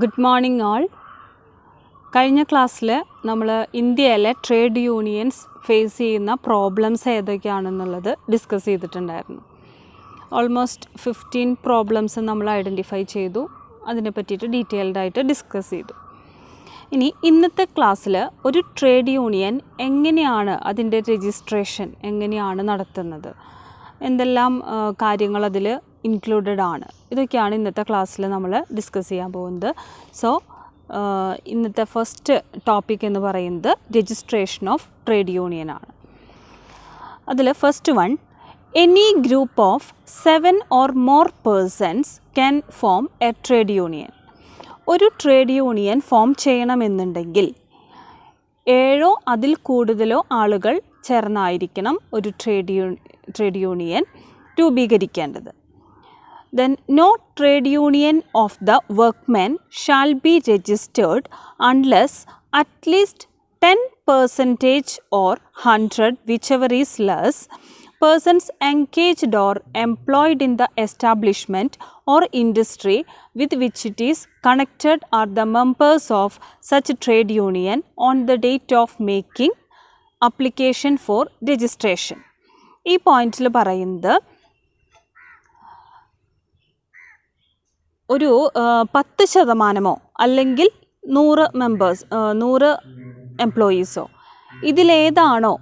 Good morning all. കഴിഞ്ഞ ക്ലാസ്സിൽ നമ്മൾ ഇന്ത്യയിലെ ട്രേഡ് യൂണിയൻസ് ഫേസ് ചെയ്യുന്ന പ്രോബ്ലംസ് ഏതൊക്കെയാണെന്നുള്ളത് ഡിസ്കസ് ചെയ്തിട്ടുണ്ടായിരുന്നു. ഓൾമോസ്റ്റ് 15 പ്രോബ്ലംസ് നമ്മൾ ഐഡൻറ്റിഫൈ ചെയ്തു, അതിനെ പറ്റിയിട്ട് ഡീറ്റെയിൽഡായിട്ട് ഡിസ്കസ് ചെയ്തു. ഇനി ഇന്നത്തെ ക്ലാസ്സിൽ ഒരു ട്രേഡ് യൂണിയൻ എങ്ങനെയാണ് അതിൻ്റെ രജിസ്ട്രേഷൻ എങ്ങനെയാണ് നടത്തുന്നത്, എന്തെല്ലാം കാര്യങ്ങൾ അതിൽ ഇൻക്ലൂഡഡ് ആണ്, ഇതൊക്കെയാണ് ഇന്നത്തെ ക്ലാസ്സിൽ നമ്മൾ ഡിസ്കസ് ചെയ്യാൻ പോകുന്നത്. സോ ഇന്നത്തെ ഫസ്റ്റ് ടോപ്പിക് എന്ന് പറയുന്നത് രജിസ്ട്രേഷൻ ഓഫ് ട്രേഡ് യൂണിയൻ ആണ്. അതിൽ first one, any group of 7 or more persons can form a trade union. ഒരു ട്രേഡ് യൂണിയൻ ഫോം ചെയ്യണമെന്നുണ്ടെങ്കിൽ 7 അതിൽ കൂടുതലോ ആളുകൾ ചേർന്നായിരിക്കണം ഒരു ട്രേഡ് യൂണിയൻ രൂപീകരിക്കേണ്ടത്. Then no trade union of the workmen shall be registered unless at least 10% or 100, whichever is less, persons engaged or employed in the establishment or industry with which it is connected are the members of such trade union on the date of making application for registration. ഈ പോയിന്റിൽ പറയുന്നത് ഒരു 10% അല്ലെങ്കിൽ 100 members 100 എംപ്ലോയീസോ ഇതിലേതാണോ,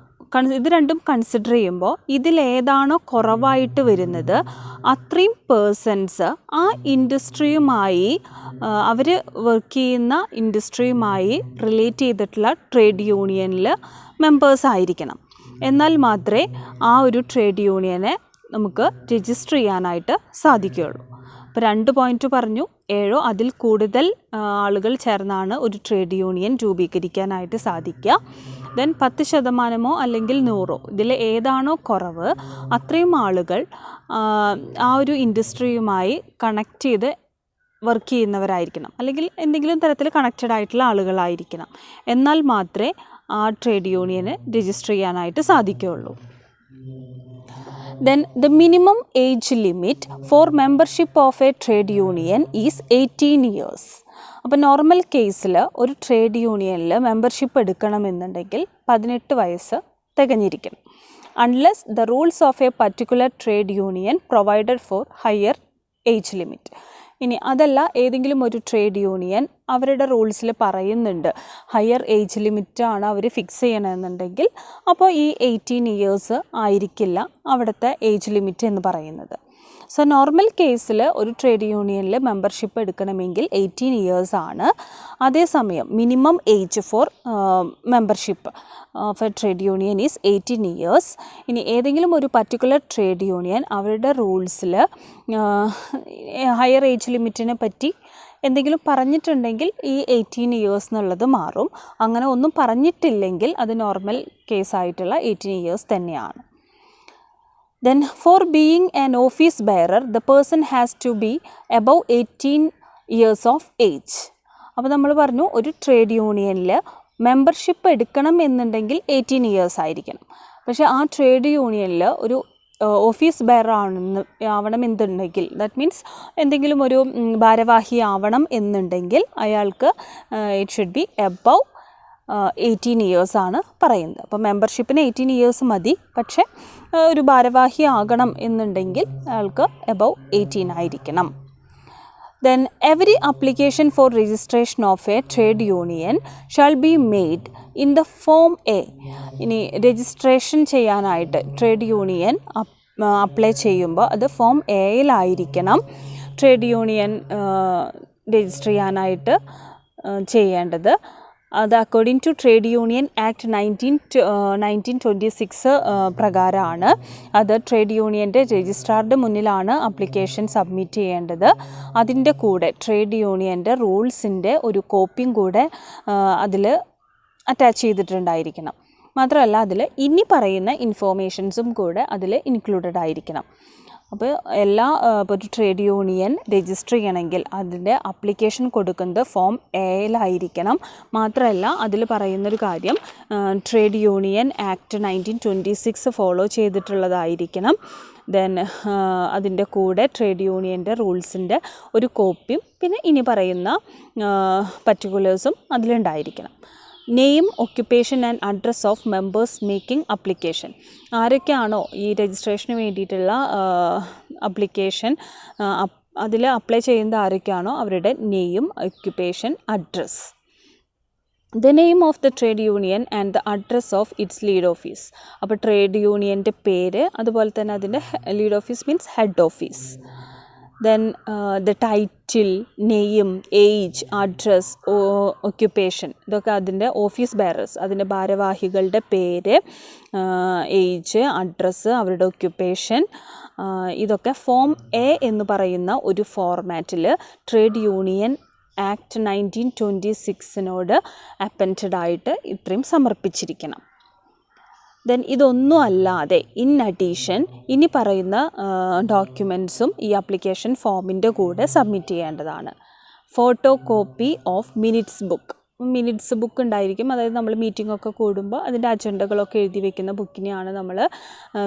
ഇത് രണ്ടും consider ചെയ്യുമ്പോൾ ഇതിലേതാണോ കുറവായിട്ട് വരുന്നത് അത്രയും പേഴ്സൺസ് ആ ഇൻഡസ്ട്രിയുമായി അവർ വർക്ക് ചെയ്യുന്ന ഇൻഡസ്ട്രിയുമായി റിലേറ്റ് ചെയ്തിട്ടുള്ള ട്രേഡ് യൂണിയനിൽ മെമ്പേഴ്സ് ആയിരിക്കണം. എന്നാൽ മാത്രമേ ആ ഒരു ട്രേഡ് യൂണിയനെ നമുക്ക് രജിസ്റ്റർ ചെയ്യാനായിട്ട് സാധിക്കുകയുള്ളൂ. അപ്പോൾ 2 പോയിന്റ് പറഞ്ഞു, 7 അതിൽ കൂടുതൽ ആളുകൾ ചേർന്നാണ് ഒരു ട്രേഡ് യൂണിയൻ രൂപീകരിക്കാനായിട്ട് സാധിക്കുക. ദെൻ 10% അല്ലെങ്കിൽ 100 ഇതിൽ ഏതാണോ കുറവ് അത്രയും ആളുകൾ ആ ഒരു ഇൻഡസ്ട്രിയുമായി കണക്ട് ചെയ്ത് വർക്ക് ചെയ്യുന്നവരായിരിക്കണം, അല്ലെങ്കിൽ എന്തെങ്കിലും തരത്തിൽ കണക്റ്റഡ് ആയിട്ടുള്ള ആളുകളായിരിക്കണം. എന്നാൽ മാത്രമേ ആ ട്രേഡ് യൂണിയന് രജിസ്റ്റർ ചെയ്യാനായിട്ട് സാധിക്കുകയുള്ളൂ. Then the minimum age limit for membership of a trade union is 18 years. അപ്പോൾ നോർമൽ കേസിൽ ഒരു ട്രേഡ് യൂണിയനിൽ മെമ്പർഷിപ്പ് എടുക്കണമെന്നുണ്ടെങ്കിൽ 18 വയസ്സ് തികഞ്ഞിരിക്കണം. Unless the rules of a particular trade union provided for higher age limit. ഇനി അതല്ല, ഏതെങ്കിലും ഒരു ട്രേഡ് യൂണിയൻ അവരുടെ റൂൾസിൽ പറയുന്നുണ്ട് ഹയർ ഏജ് ലിമിറ്റാണ് അവർ ഫിക്സ് ചെയ്യണമെന്നുണ്ടെങ്കിൽ അപ്പോൾ ഈ 18 ഇയേഴ്സ് ആയിരിക്കില്ല അവിടുത്തെ ഏജ് ലിമിറ്റ് എന്ന് പറയുന്നത്. സോ നോർമൽ കേസിൽ ഒരു ട്രേഡ് യൂണിയനിൽ മെമ്പർഷിപ്പ് എടുക്കണമെങ്കിൽ 18 ഇയേഴ്സ് ആണ്. അതേസമയം minimum age for membership of A trade union is 18 years. ഇനി ഏതെങ്കിലും ഒരു പർട്ടിക്കുലർ ട്രേഡ് യൂണിയൻ അവരുടെ റൂൾസിൽ ഹയർ ഏജ് ലിമിറ്റിനെ പറ്റി എന്തെങ്കിലും പറഞ്ഞിട്ടുണ്ടെങ്കിൽ ഈ 18 ഇയേഴ്സ് എന്നുള്ളത് മാറും. അങ്ങനെ ഒന്നും പറഞ്ഞിട്ടില്ലെങ്കിൽ അത് നോർമൽ കേസായിട്ടുള്ള 18 ഇയേഴ്സ് തന്നെയാണ്. Then for being an office bearer, the person has to be above 18 years of age. അപ്പോൾ നമ്മൾ പറഞ്ഞു ഒരു ട്രേഡ് യൂണിയനിൽ മെമ്പർഷിപ്പ് എടുക്കണം എന്നുണ്ടെങ്കിൽ 18 ഇയേഴ്സ് ആയിരിക്കണം. പക്ഷേ ആ ട്രേഡ് യൂണിയനിൽ ഒരു ഓഫീസ് ബെയർ ആവണം എന്നുണ്ടെങ്കിൽ, ദാറ്റ് മീൻസ് എന്തെങ്കിലും ഒരു ഭാരവാഹി ആവണം എന്നുണ്ടെങ്കിൽ അയാൾക്ക് it should be above 18 years ആണ് പറയുന്നത്. അപ്പോൾ മെമ്പർഷിപ്പിന് 18 ഇയേഴ്സ് മതി, പക്ഷേ ഒരു ഭാരവാഹി ആകണം എന്നുണ്ടെങ്കിൽ അയാൾക്ക് എബവ് 18 ആയിരിക്കണം. Then every application for registration of a trade union shall be made in the form A. ഇനി രജിസ്ട്രേഷൻ ചെയ്യാനായിട്ട് ട്രേഡ് യൂണിയൻ അപ്ലൈ ചെയ്യുമ്പോൾ അത് ഫോം എയിലായിരിക്കണം ട്രേഡ് യൂണിയൻ രജിസ്റ്റർ ചെയ്യാനായിട്ട് ചെയ്യേണ്ടത്. അത് according to trade union act 1926 പ്രകാരമാണ്. അത് ട്രേഡ് യൂണിയൻ്റെ രജിസ്ട്രാറുടെ മുന്നിലാണ് ആപ്ലിക്കേഷൻ സബ്മിറ്റ് ചെയ്യേണ്ടത്. അതിൻ്റെ കൂടെ ട്രേഡ് യൂണിയൻ്റെ റൂൾസിൻ്റെ ഒരു കോപ്പിയും കൂടെ അതിൽ അറ്റാച്ച് ചെയ്തിട്ടുണ്ടായിരിക്കണം. മാത്രമല്ല അതിൽ ഇനി പറയുന്ന ഇൻഫോർമേഷൻസും കൂടെ അതിൽ ഇൻക്ലൂഡഡ് ആയിരിക്കണം. അപ്പോൾ ഇപ്പോൾ ഒരു ട്രേഡ് യൂണിയൻ രജിസ്റ്റർ ചെയ്യണമെങ്കിൽ അതിൻ്റെ അപ്ലിക്കേഷൻ കൊടുക്കുന്നത് ഫോം എയിലായിരിക്കണം. മാത്രമല്ല അതിൽ പറയുന്നൊരു കാര്യം ട്രേഡ് യൂണിയൻ ആക്ട് 1926 ഫോളോ ചെയ്തിട്ടുള്ളതായിരിക്കണം. ദെൻ അതിൻ്റെ കൂടെ ട്രേഡ് യൂണിയൻ്റെ റൂൾസിൻ്റെ ഒരു കോപ്പിയും പിന്നെ ഇനി പറയുന്ന പർട്ടിക്കുലേഴ്സും അതിലുണ്ടായിരിക്കണം. Name, occupation and address of members making application. ആരൊക്കെയാണോ ഈ രജിസ്ട്രേഷന് വേണ്ടിയിട്ടുള്ള അപ്ലിക്കേഷൻ അതിൽ അപ്ലൈ ചെയ്യുന്നത് ആരൊക്കെയാണോ അവരുടെ name, occupation, address. The name of the trade union and the address of its lead office. അപ്പോൾ ട്രേഡ് യൂണിയൻ്റെ പേര്, അതുപോലെ തന്നെ അതിൻ്റെ lead office means head office. Then the title, name, age, address, occupation, ഇതൊക്കെ അതിൻ്റെ ഓഫീസ് ബെയറേഴ്സ്, അതിൻ്റെ ഭാരവാഹികളുടെ പേര്, ഏജ്, അഡ്രസ്സ്, അവരുടെ ഒക്യുപ്പേഷൻ, ഇതൊക്കെ ഫോം എ എന്ന് പറയുന്ന ഒരു ഫോർമാറ്റിൽ ട്രേഡ് യൂണിയൻ ആക്ട് 1926 അപ്പൻറ്റഡ് ആയിട്ട് ഇത്രയും സമർപ്പിച്ചിരിക്കണം. ദെൻ ഇതൊന്നും അല്ലാതെ ഇൻ അഡീഷൻ ഇനി പറയുന്ന ഡോക്യുമെൻറ്റ്സും ഈ ആപ്ലിക്കേഷൻ ഫോമിൻ്റെ കൂടെ സബ്മിറ്റ് ചെയ്യേണ്ടതാണ്. Photo copy of minutes book ഉണ്ടായിരിക്കും. അതായത് നമ്മൾ മീറ്റിംഗ് ഒക്കെ കൂടുമ്പോൾ അതിൻ്റെ അജണ്ടകളൊക്കെ എഴുതി വെക്കുന്ന ബുക്കിനെയാണ് നമ്മൾ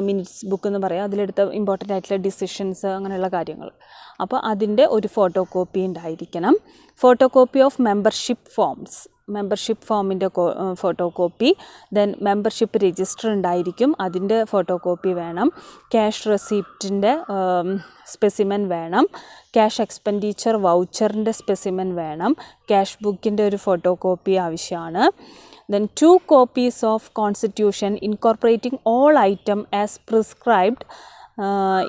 മിനിറ്റ്സ് ബുക്ക് എന്ന് പറയുക. അതിലെടുത്ത ഇമ്പോർട്ടൻ്റ് ആയിട്ടുള്ള ഡിസിഷൻസ് അങ്ങനെയുള്ള കാര്യങ്ങൾ. അപ്പോൾ അതിൻ്റെ ഒരു ഫോട്ടോ കോപ്പി ഉണ്ടായിരിക്കണം. ഫോട്ടോ കോപ്പി ഓഫ് മെമ്പർഷിപ്പ് ഫോമിൻ്റെ photo copy. Then membership register ഉണ്ടായിരിക്കും, അതിൻ്റെ ഫോട്ടോ കോപ്പി വേണം. ക്യാഷ് റെസിപ്റ്റിൻ്റെ സ്പെസിമെൻ വേണം. ക്യാഷ് എക്സ്പെൻഡിച്ചർ വൗച്ചറിൻ്റെ സ്പെസിമെൻ വേണം. ക്യാഷ് ബുക്കിൻ്റെ ഒരു ഫോട്ടോ കോപ്പി ആവശ്യമാണ്. Then 2 copies of Constitution incorporating all item as prescribed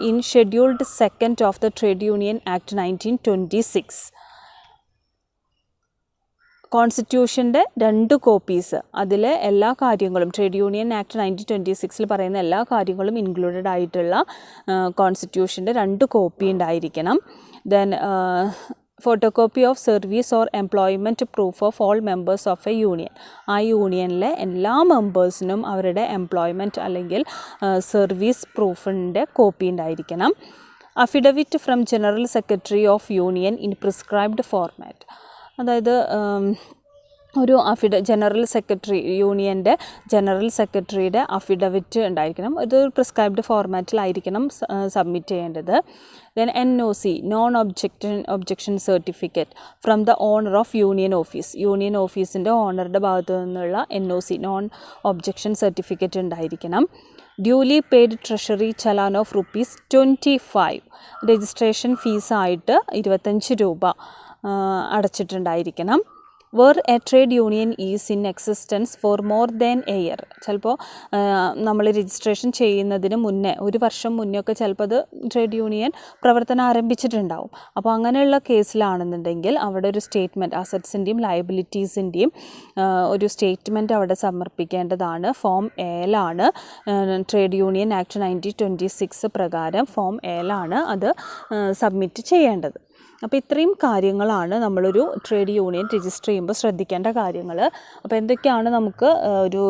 in Scheduled 2nd of the Trade Union Act 1926. കോൺസ്റ്റിറ്റ്യൂഷൻ്റെ 2 copies, അതിലെ എല്ലാ കാര്യങ്ങളും ട്രേഡ് യൂണിയൻ ആക്ട് 1926 പറയുന്ന എല്ലാ കാര്യങ്ങളും ഇൻക്ലൂഡഡ് ആയിട്ടുള്ള കോൺസ്റ്റിറ്റ്യൂഷൻ്റെ 2 കോപ്പി ഉണ്ടായിരിക്കണം. Then photocopy of service or employment proof of all members of a union. ആ യൂണിയനിലെ എല്ലാ മെമ്പേഴ്സിനും അവരുടെ എംപ്ലോയ്മെൻറ്റ് അല്ലെങ്കിൽ സർവീസ് പ്രൂഫിൻ്റെ കോപ്പി ഉണ്ടായിരിക്കണം. Affidavit from general secretary of union in prescribed format. അതായത് ഒരു യൂണിയൻ്റെ ജനറൽ സെക്രട്ടറിയുടെ അഫിഡവിറ്റ് ഉണ്ടായിരിക്കണം. ഇത് പ്രിസ്ക്രൈബ്ഡ് ഫോർമാറ്റിലായിരിക്കണം സബ്മിറ്റ് ചെയ്യേണ്ടത്. Then NOC, non objection certificate from the owner of union ഓഫീസിൻ്റെ ഓണറുടെ ഭാഗത്തു നിന്നുള്ള NOC, നോൺ ഒബ്ജക്ഷൻ സർട്ടിഫിക്കറ്റ് ഉണ്ടായിരിക്കണം. Duly paid treasury challan of ₹25, registration ഫീസായിട്ട് 25 രൂപ അടച്ചിട്ടുണ്ടായിരിക്കണം. Where a trade union is in existence for more than a year. ചിലപ്പോൾ നമ്മൾ രജിസ്ട്രേഷൻ ചെയ്യുന്നതിന് മുന്നേ, 1 വർഷം മുന്നേ ഒക്കെ ചിലപ്പോൾ അത് ട്രേഡ് യൂണിയൻ പ്രവർത്തനം ആരംഭിച്ചിട്ടുണ്ടാവും. അപ്പോൾ അങ്ങനെയുള്ള കേസിലാണെന്നുണ്ടെങ്കിൽ അവിടെ ഒരു സ്റ്റേറ്റ്മെൻറ്റ്, അസറ്റ്സിൻ്റെയും ലയബിലിറ്റീസിൻ്റെയും ഒരു സ്റ്റേറ്റ്മെൻറ്റ് അവിടെ സമർപ്പിക്കേണ്ടതാണ്. ഫോം എയിലാണ് ട്രേഡ് യൂണിയൻ ആക്ട് 1926 പ്രകാരം ഫോം എയിലാണ് അത് സബ്മിറ്റ് ചെയ്യേണ്ടത്. അപ്പോൾ ഇത്രയും കാര്യങ്ങളാണ് നമ്മളൊരു ട്രേഡ് യൂണിയൻ രജിസ്റ്റർ ചെയ്യുമ്പോൾ ശ്രദ്ധിക്കേണ്ട കാര്യങ്ങൾ. അപ്പോൾ എന്തൊക്കെയാണ് നമുക്ക് ഒരു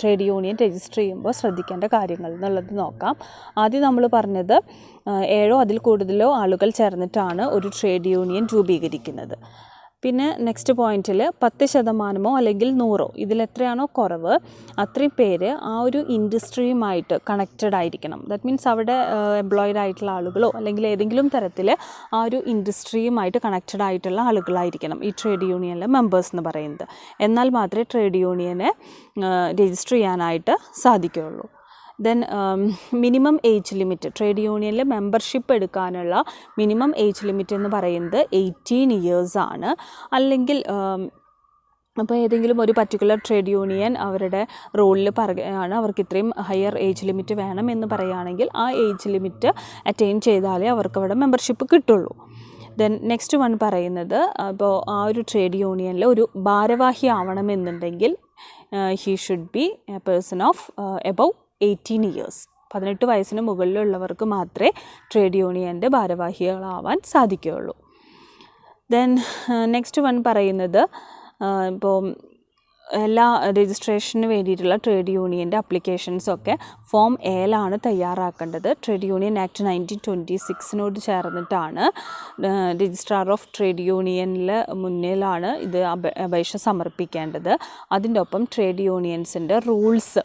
ട്രേഡ് യൂണിയൻ രജിസ്റ്റർ ചെയ്യുമ്പോൾ ശ്രദ്ധിക്കേണ്ട കാര്യങ്ങൾ എന്നുള്ളത് നോക്കാം. ആദ്യം നമ്മൾ പറഞ്ഞത് 7 അതിൽ കൂടുതലോ ആളുകൾ ചേർന്നിട്ടാണ് ഒരു ട്രേഡ് യൂണിയൻ രൂപീകരിക്കുന്നത്. പിന്നെ നെക്സ്റ്റ് പോയിൻറ്റിൽ 10% അല്ലെങ്കിൽ 100 ഇതിലെത്രയാണോ കുറവ് അത്രയും പേര് ആ ഒരു ഇൻഡസ്ട്രിയുമായിട്ട് കണക്റ്റഡ് ആയിരിക്കണം. ദാറ്റ് മീൻസ് അവിടെ എംപ്ലോയിഡ് ആയിട്ടുള്ള ആളുകളോ അല്ലെങ്കിൽ ഏതെങ്കിലും തരത്തിൽ ആ ഒരു ഇൻഡസ്ട്രിയുമായിട്ട് കണക്റ്റഡ് ആയിട്ടുള്ള ആളുകളായിരിക്കണം ഈ ട്രേഡ് യൂണിയനിലെ മെമ്പേഴ്സ് എന്ന് പറയുന്നത്. എന്നാൽ മാത്രമേ ട്രേഡ് യൂണിയനെ രജിസ്റ്റർ ചെയ്യാനായിട്ട് സാധിക്കുകയുള്ളൂ. Then minimum age limit, trade യൂണിയനിൽ മെമ്പർഷിപ്പ് എടുക്കാനുള്ള മിനിമം ഏജ് ലിമിറ്റ് എന്ന് പറയുന്നത് 18 years ആണ്. അല്ലെങ്കിൽ അപ്പോൾ ഏതെങ്കിലും ഒരു പർട്ടിക്കുലർ ട്രേഡ് യൂണിയൻ അവരുടെ റൂളിൽ പറയുകയാണ് അവർക്ക് ഇത്രയും ഹയർ ഏജ് ലിമിറ്റ് വേണം എന്ന് പറയുകയാണെങ്കിൽ ആ ഏജ് ലിമിറ്റ് അറ്റൈൻ ചെയ്താലേ അവർക്ക് അവിടെ മെമ്പർഷിപ്പ് കിട്ടുള്ളൂ. ദെൻ നെക്സ്റ്റ് വൺ പറയുന്നത്, അപ്പോൾ ആ ഒരു ട്രേഡ് യൂണിയനിൽ ഒരു ഭാരവാഹി ആവണമെന്നുണ്ടെങ്കിൽ he should be a person of above 18 years. 18 വയസ്സിന് മുകളിലുള്ളവർക്ക് മാത്രമേ ട്രേഡ് യൂണിയൻ്റെ ഭാരവാഹികളാവാൻ സാധിക്കുകയുള്ളൂ. ദെൻ നെക്സ്റ്റ് വൺ പറയുന്നത്, ഇപ്പോൾ എല്ലാ രജിസ്ട്രേഷന് വേണ്ടിയിട്ടുള്ള ട്രേഡ് യൂണിയൻ്റെ അപ്ലിക്കേഷൻസൊക്കെ ഫോം എയിലാണ് തയ്യാറാക്കേണ്ടത്. ട്രേഡ് യൂണിയൻ ആക്ട് 1926 ചേർന്നിട്ടാണ് രജിസ്ട്രാർ ഓഫ് ട്രേഡ് യൂണിയനിൽ മുന്നിലാണ് ഇത് അപേക്ഷ സമർപ്പിക്കേണ്ടത്. അതിൻ്റെ ഒപ്പം ട്രേഡ് യൂണിയൻസിൻ്റെ റൂൾസ്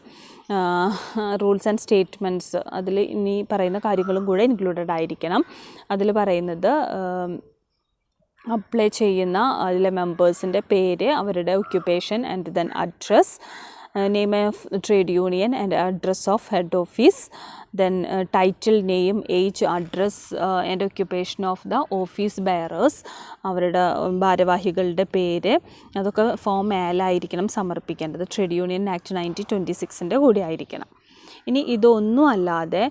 ആൻഡ് സ്റ്റേറ്റ്മെൻറ്റ്സ് അതിൽ ഇനി പറയുന്ന കാര്യങ്ങളും കൂടെ ഇൻക്ലൂഡഡ് ആയിരിക്കണം. അതിൽ പറയുന്നത് അപ്ലൈ ചെയ്യുന്ന അതിലെ മെമ്പേഴ്സിൻ്റെ പേര്, അവരുടെ occupation and then address, name of trade union and address of head office, then title, name, age, address and occupation of the office bearers, അവരുടെ ഭാരവാഹികളുടെ പേര്, അതൊക്കെ ഫോം മേലായിരിക്കണം സമർപ്പിക്കേണ്ടത്. ട്രേഡ് യൂണിയൻ ആക്ട് 1926 കൂടി ആയിരിക്കണം. ഇനി ഇതൊന്നും അല്ലാതെ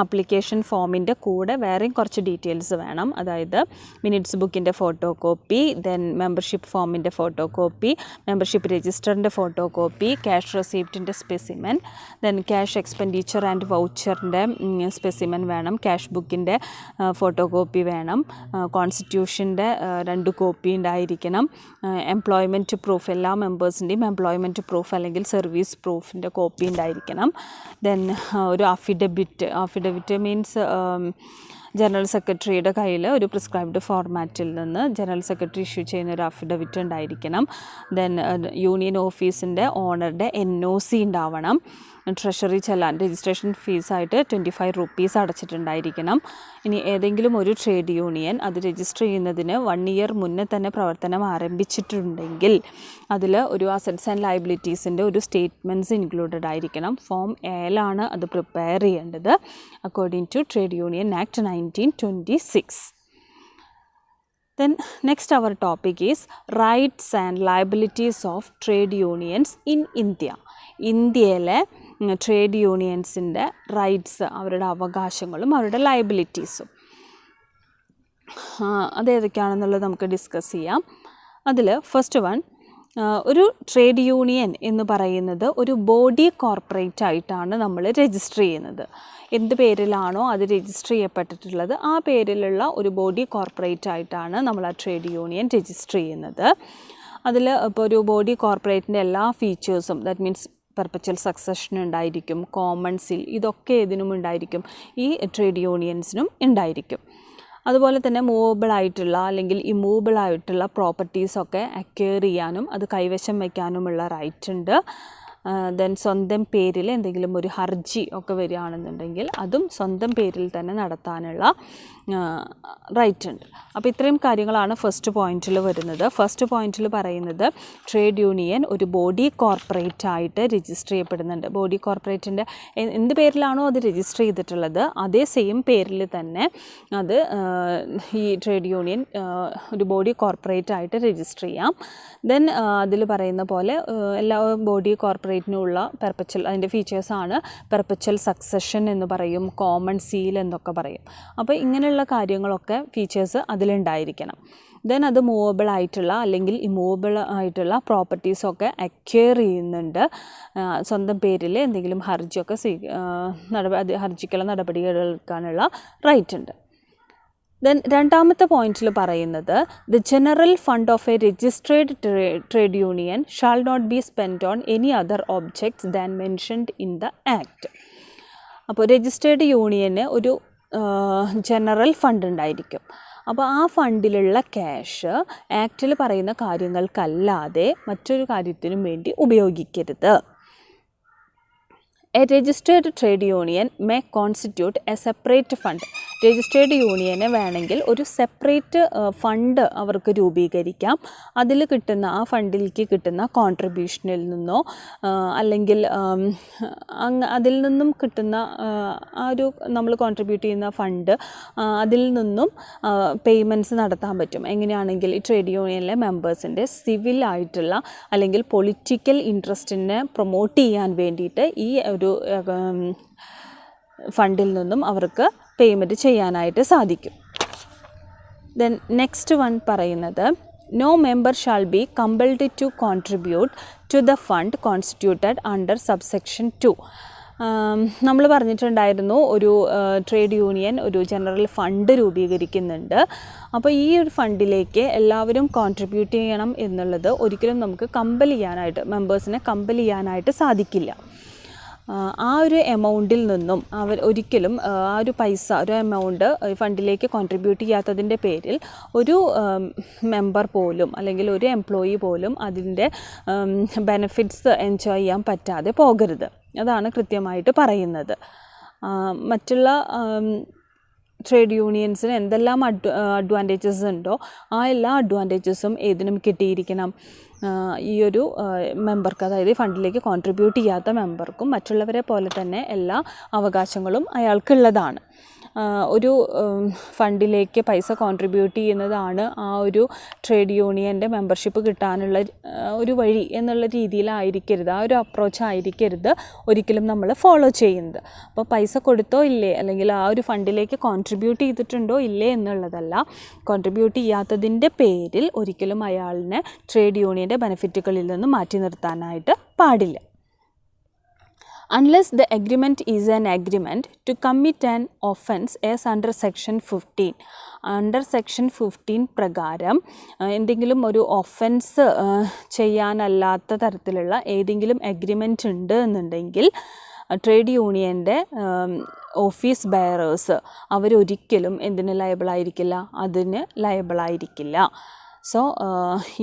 ആപ്ലിക്കേഷൻ ഫോമിൻ്റെ കൂടെ വേറെയും കുറച്ച് ഡീറ്റെയിൽസ് വേണം. അതായത് മിനിറ്റ്സ് ബുക്കിൻ്റെ ഫോട്ടോ കോപ്പി, ദെൻ മെമ്പർഷിപ്പ് ഫോമിൻ്റെ ഫോട്ടോ കോപ്പി, മെമ്പർഷിപ്പ് രജിസ്റ്ററിൻ്റെ ഫോട്ടോ കോപ്പി, ക്യാഷ് റെസിപ്റ്റിൻ്റെ specimen, then cash expenditure and വൗച്ചറിൻ്റെ സ്പെസിമെൻ വേണം, ക്യാഷ് ബുക്കിൻ്റെ ഫോട്ടോ കോപ്പി വേണം, കോൺസ്റ്റിറ്റ്യൂഷൻ്റെ 2 കോപ്പി ഉണ്ടായിരിക്കണം, എംപ്ലോയ്മെൻറ്റ് പ്രൂഫ്, എല്ലാ മെമ്പേഴ്സിൻ്റെയും എംപ്ലോയ്മെൻറ്റ് പ്രൂഫ് അല്ലെങ്കിൽ സർവീസ് പ്രൂഫിൻ്റെ കോപ്പി ഉണ്ടായിരിക്കണം. ദെൻ ഒരു അഫിഡവിറ്റ് മീൻസ് ജനറൽ സെക്രട്ടറിയുടെ കയ്യിൽ ഒരു പ്രിസ്ക്രൈബ്ഡ് ഫോർമാറ്റിൽ നിന്ന് ജനറൽ സെക്രട്ടറി ഇഷ്യൂ ചെയ്യുന്ന ഒരു അഫിഡവിറ്റ് ഉണ്ടായിരിക്കണം. ദെൻ യൂണിയൻ ഓഫീസിൻ്റെ ഓണറുടെ NOC ഉണ്ടാവണം. ട്രഷറി ചെല്ലാൻ രജിസ്ട്രേഷൻ ഫീസായിട്ട് 25 rupees അടച്ചിട്ടുണ്ടായിരിക്കണം. ഇനി ഏതെങ്കിലും ഒരു ട്രേഡ് യൂണിയൻ അത് രജിസ്റ്റർ ചെയ്യുന്നതിന് 1 year മുന്നേ തന്നെ പ്രവർത്തനം ആരംഭിച്ചിട്ടുണ്ടെങ്കിൽ അതിൽ ഒരു അസറ്റ്സ് ആൻഡ് ലയബിലിറ്റീസിൻ്റെ ഒരു സ്റ്റേറ്റ്മെൻറ്റ്സ് ഇൻക്ലൂഡഡ് ആയിരിക്കണം. ഫോം എയിലാണ് അത് പ്രിപ്പയർ ചെയ്യേണ്ടത് according to trade union act 1926. Then next our topic is rights and liabilities of trade unions in India. ഇന്ത്യയിലെ ട്രേഡ് യൂണിയൻസിൻ്റെ റൈറ്റ്സ്, അവരുടെ അവകാശങ്ങളും അവരുടെ ലയബിലിറ്റീസും അതേതൊക്കെയാണെന്നുള്ളത് നമുക്ക് ഡിസ്കസ് ചെയ്യാം. അതിൽ ഫസ്റ്റ് വൺ, ഒരു ട്രേഡ് യൂണിയൻ എന്ന് പറയുന്നത് ഒരു ബോഡി കോർപ്പറേറ്റ് ആയിട്ടാണ് നമ്മൾ രജിസ്റ്റർ ചെയ്യുന്നത്. എന്ത് പേരിലാണോ അത് രജിസ്റ്റർ ചെയ്യപ്പെട്ടിട്ടുള്ളത് ആ പേരിലുള്ള ഒരു ബോഡി കോർപ്പറേറ്റ് ആയിട്ടാണ് നമ്മൾ ആ ട്രേഡ് യൂണിയൻ രജിസ്റ്റർ ചെയ്യുന്നത്. അതിൽ ഇപ്പോൾ ഒരു ബോഡി കോർപ്പറേറ്റിൻ്റെ എല്ലാ ഫീച്ചേഴ്സും, ദാറ്റ് മീൻസ് പെർപ്പച്വൽ സക്സഷൻ ഉണ്ടായിരിക്കും, കോമൺ സീൽ, ഇതൊക്കെ ഇതിനും ഉണ്ടായിരിക്കും, ഈ ട്രേഡ് യൂണിയൻസിനും ഉണ്ടായിരിക്കും. അതുപോലെ തന്നെ മൂവബിൾ ആയിട്ടുള്ള അല്ലെങ്കിൽ ഇമ്മൂവബിൾ ആയിട്ടുള്ള പ്രോപ്പർട്ടീസൊക്കെ അക്വയർ ചെയ്യാനും അത് കൈവശം വയ്ക്കാനുമുള്ള റൈറ്റ് ഉണ്ട്. ദെൻ സ്വന്തം പേരിൽ എന്തെങ്കിലും ഒരു ഹർജി ഒക്കെ വരികയാണെന്നുണ്ടെങ്കിൽ അതും സ്വന്തം പേരിൽ തന്നെ നടത്താനുള്ള റൈറ്റ് ഉണ്ട്. അപ്പോൾ ഇത്രയും കാര്യങ്ങളാണ് ഫസ്റ്റ് പോയിന്റിൽ വരുന്നത്. ഫസ്റ്റ് പോയിന്റിൽ പറയുന്നത് ട്രേഡ് യൂണിയൻ ഒരു ബോഡി കോർപ്പറേറ്റ് ആയിട്ട് രജിസ്റ്റർ ചെയ്യപ്പെടുന്നുണ്ട്. ബോഡി കോർപ്പറേറ്റിൻ്റെ എന്ത് പേരിലാണോ അത് രജിസ്റ്റർ ചെയ്തിട്ടുള്ളത് അതേ സെയിം പേരിൽ തന്നെ അത് ഈ ട്രേഡ് യൂണിയൻ ഒരു ബോഡി കോർപ്പറേറ്റ് ആയിട്ട് രജിസ്റ്റർ ചെയ്യാം. ദെൻ അതിൽ പറയുന്ന പോലെ എല്ലാ ബോഡി കോർപ്പറേറ്റിനുള്ള പെർപ്പച്വൽ, അതിൻ്റെ ഫീച്ചേഴ്സാണ് പെർപ്പച്വൽ സക്സഷൻ എന്ന് പറയും, കോമൺ സീൽ എന്നൊക്കെ പറയും. അപ്പോൾ ഇങ്ങനെയുള്ള കാര്യങ്ങളൊക്കെ ഫീച്ചേഴ്സ് അതിലുണ്ടായിരിക്കണം. ദെൻ അത് മൂവബിൾ ആയിട്ടുള്ള അല്ലെങ്കിൽ ഇമ്മൂവബിൾ ആയിട്ടുള്ള പ്രോപ്പർട്ടീസൊക്കെ അക്വയർ ചെയ്യുന്നുണ്ട്. സ്വന്തം പേരിൽ എന്തെങ്കിലും ഹർജിയൊക്കെ ഹർജിക്കുള്ള നടപടികൾ എടുക്കാനുള്ള റൈറ്റ് ഉണ്ട്. ദെൻ രണ്ടാമത്തെ പോയിന്റിൽ പറയുന്നത് the general fund of a registered trade union shall not be spend on any other objects than mentioned in the act. അപ്പോൾ രജിസ്ട്രേഡ് യൂണിയന് ഒരു ജനറൽ ഫണ്ട് ഉണ്ടായിരിക്കും. അപ്പോൾ ആ ഫണ്ടിലുള്ള ക്യാഷ് ആക്റ്റിൽ പറയുന്ന കാര്യങ്ങൾക്കല്ലാതെ മറ്റൊരു കാര്യത്തിനും വേണ്ടി ഉപയോഗിക്കരുത്. A registered trade union may constitute a separate fund. Registered യൂണിയന് വേണമെങ്കിൽ ഒരു സെപ്പറേറ്റ് ഫണ്ട് അവർക്ക് രൂപീകരിക്കാം. അതിൽ കിട്ടുന്ന ആ ഫണ്ടിലേക്ക് കിട്ടുന്ന കോൺട്രിബ്യൂഷനിൽ നിന്നോ അല്ലെങ്കിൽ അതിൽ നിന്നും കിട്ടുന്ന ആ ഒരു നമ്മൾ കോൺട്രിബ്യൂട്ട് ചെയ്യുന്ന ഫണ്ട് അതിൽ നിന്നും പേയ്മെൻറ്റ്സ് നടത്താൻ പറ്റും. എങ്ങനെയാണെങ്കിൽ ഈ ട്രേഡ് യൂണിയനിലെ മെമ്പേഴ്സിൻ്റെ സിവിൽ ആയിട്ടുള്ള അല്ലെങ്കിൽ പൊളിറ്റിക്കൽ ഇൻട്രസ്റ്റിനെ പ്രൊമോട്ട് ചെയ്യാൻ വേണ്ടിയിട്ട് ഈ ഒരു ഫണ്ടിൽ നിന്നും അവർക്ക് പേയ്മെൻറ്റ് ചെയ്യാനായിട്ട് സാധിക്കും. ദെൻ നെക്സ്റ്റ് വൺ പറയുന്നത് no member shall be compelled to contribute to the fund constituted under subsection 2. നമ്മൾ പറഞ്ഞിട്ടുണ്ടായിരുന്നു ഒരു ട്രേഡ് യൂണിയൻ ഒരു ജനറൽ ഫണ്ട് രൂപീകരിക്കുന്നുണ്ട്. അപ്പോൾ ഈ ഒരു ഫണ്ടിലേക്ക് എല്ലാവരും കോൺട്രിബ്യൂട്ട് ചെയ്യണം എന്നുള്ളത് ഒരിക്കലും നമുക്ക് കമ്പൽ ചെയ്യാനായിട്ട്, മെമ്പേഴ്സിനെ കമ്പൽ ചെയ്യാനായിട്ട് സാധിക്കില്ല. ആ ഒരു എമൗണ്ടിൽ നിന്നും അവർ ഒരിക്കലും ആ ഒരു പൈസ, ഒരു എമൗണ്ട് ഫണ്ടിലേക്ക് കോൺട്രിബ്യൂട്ട് ചെയ്യാത്തതിൻ്റെ പേരിൽ ഒരു മെമ്പർ പോലും അല്ലെങ്കിൽ ഒരു എംപ്ലോയി പോലും അതിൻ്റെ ബെനിഫിറ്റ്സ് എൻജോയ് ചെയ്യാൻ പറ്റാതെ പോകരുത്. അതാണ് കൃത്യമായിട്ട് പറയുന്നത്. മറ്റുള്ള ട്രേഡ് യൂണിയൻസിന് എന്തെല്ലാം അഡ്വാൻറ്റേജസ് ഉണ്ടോ ആ എല്ലാ അഡ്വാൻറ്റേജസും ഏതിനും കിട്ടിയിരിക്കണം. ഈ ഒരു മെമ്പർക്ക്, അതായത് ഫണ്ടിലേക്ക് കോൺട്രിബ്യൂട്ട് ചെയ്യാത്ത മെമ്പർക്കും മറ്റുള്ളവരെ പോലെ തന്നെ എല്ലാ അവകാശങ്ങളും അയാൾക്കുള്ളതാണ്. ഒരു ഫണ്ടിലേക്ക് പൈസ കോൺട്രിബ്യൂട്ട് ചെയ്യുന്നതാണ് ആ ഒരു ട്രേഡ് യൂണിയൻ്റെ മെമ്പർഷിപ്പ് കിട്ടാനുള്ള ഒരു വഴി എന്നുള്ള രീതിയിലായിരിക്കരുത്, ആ ഒരു അപ്രോച്ച് ആയിരിക്കരുത് ഒരിക്കലും നമ്മൾ ഫോളോ ചെയ്യുന്നത്. അപ്പോൾ പൈസ കൊടുത്തോ ഇല്ലേ, അല്ലെങ്കിൽ ആ ഒരു ഫണ്ടിലേക്ക് കോൺട്രിബ്യൂട്ട് ചെയ്തിട്ടുണ്ടോ ഇല്ലേ എന്നുള്ളതല്ല, കോൺട്രിബ്യൂട്ട് ചെയ്യാത്തതിൻ്റെ പേരിൽ ഒരിക്കലും അയാളിനെ ട്രേഡ് യൂണിയൻ്റെ ബെനിഫിറ്റുകളിൽ നിന്ന് മാറ്റി നിർത്താനായിട്ട് പാടില്ല. Unless the agreement is an agreement to commit an offence as under section 15. Under section 15 പ്രകാരം എന്തെങ്കിലും ഒരു ഒഫൻസ് ചെയ്യാനല്ലാത്ത തരത്തിലുള്ള ഏതെങ്കിലും എഗ്രിമെൻ്റ് ഉണ്ട് എന്നുണ്ടെങ്കിൽ ട്രേഡ് യൂണിയൻ്റെ ഓഫീസ് ബെയറേഴ്സ് അവരൊരിക്കലും എന്തിന് ലയബിളായിരിക്കില്ല, അതിന് ലയബിളായിരിക്കില്ല. സോ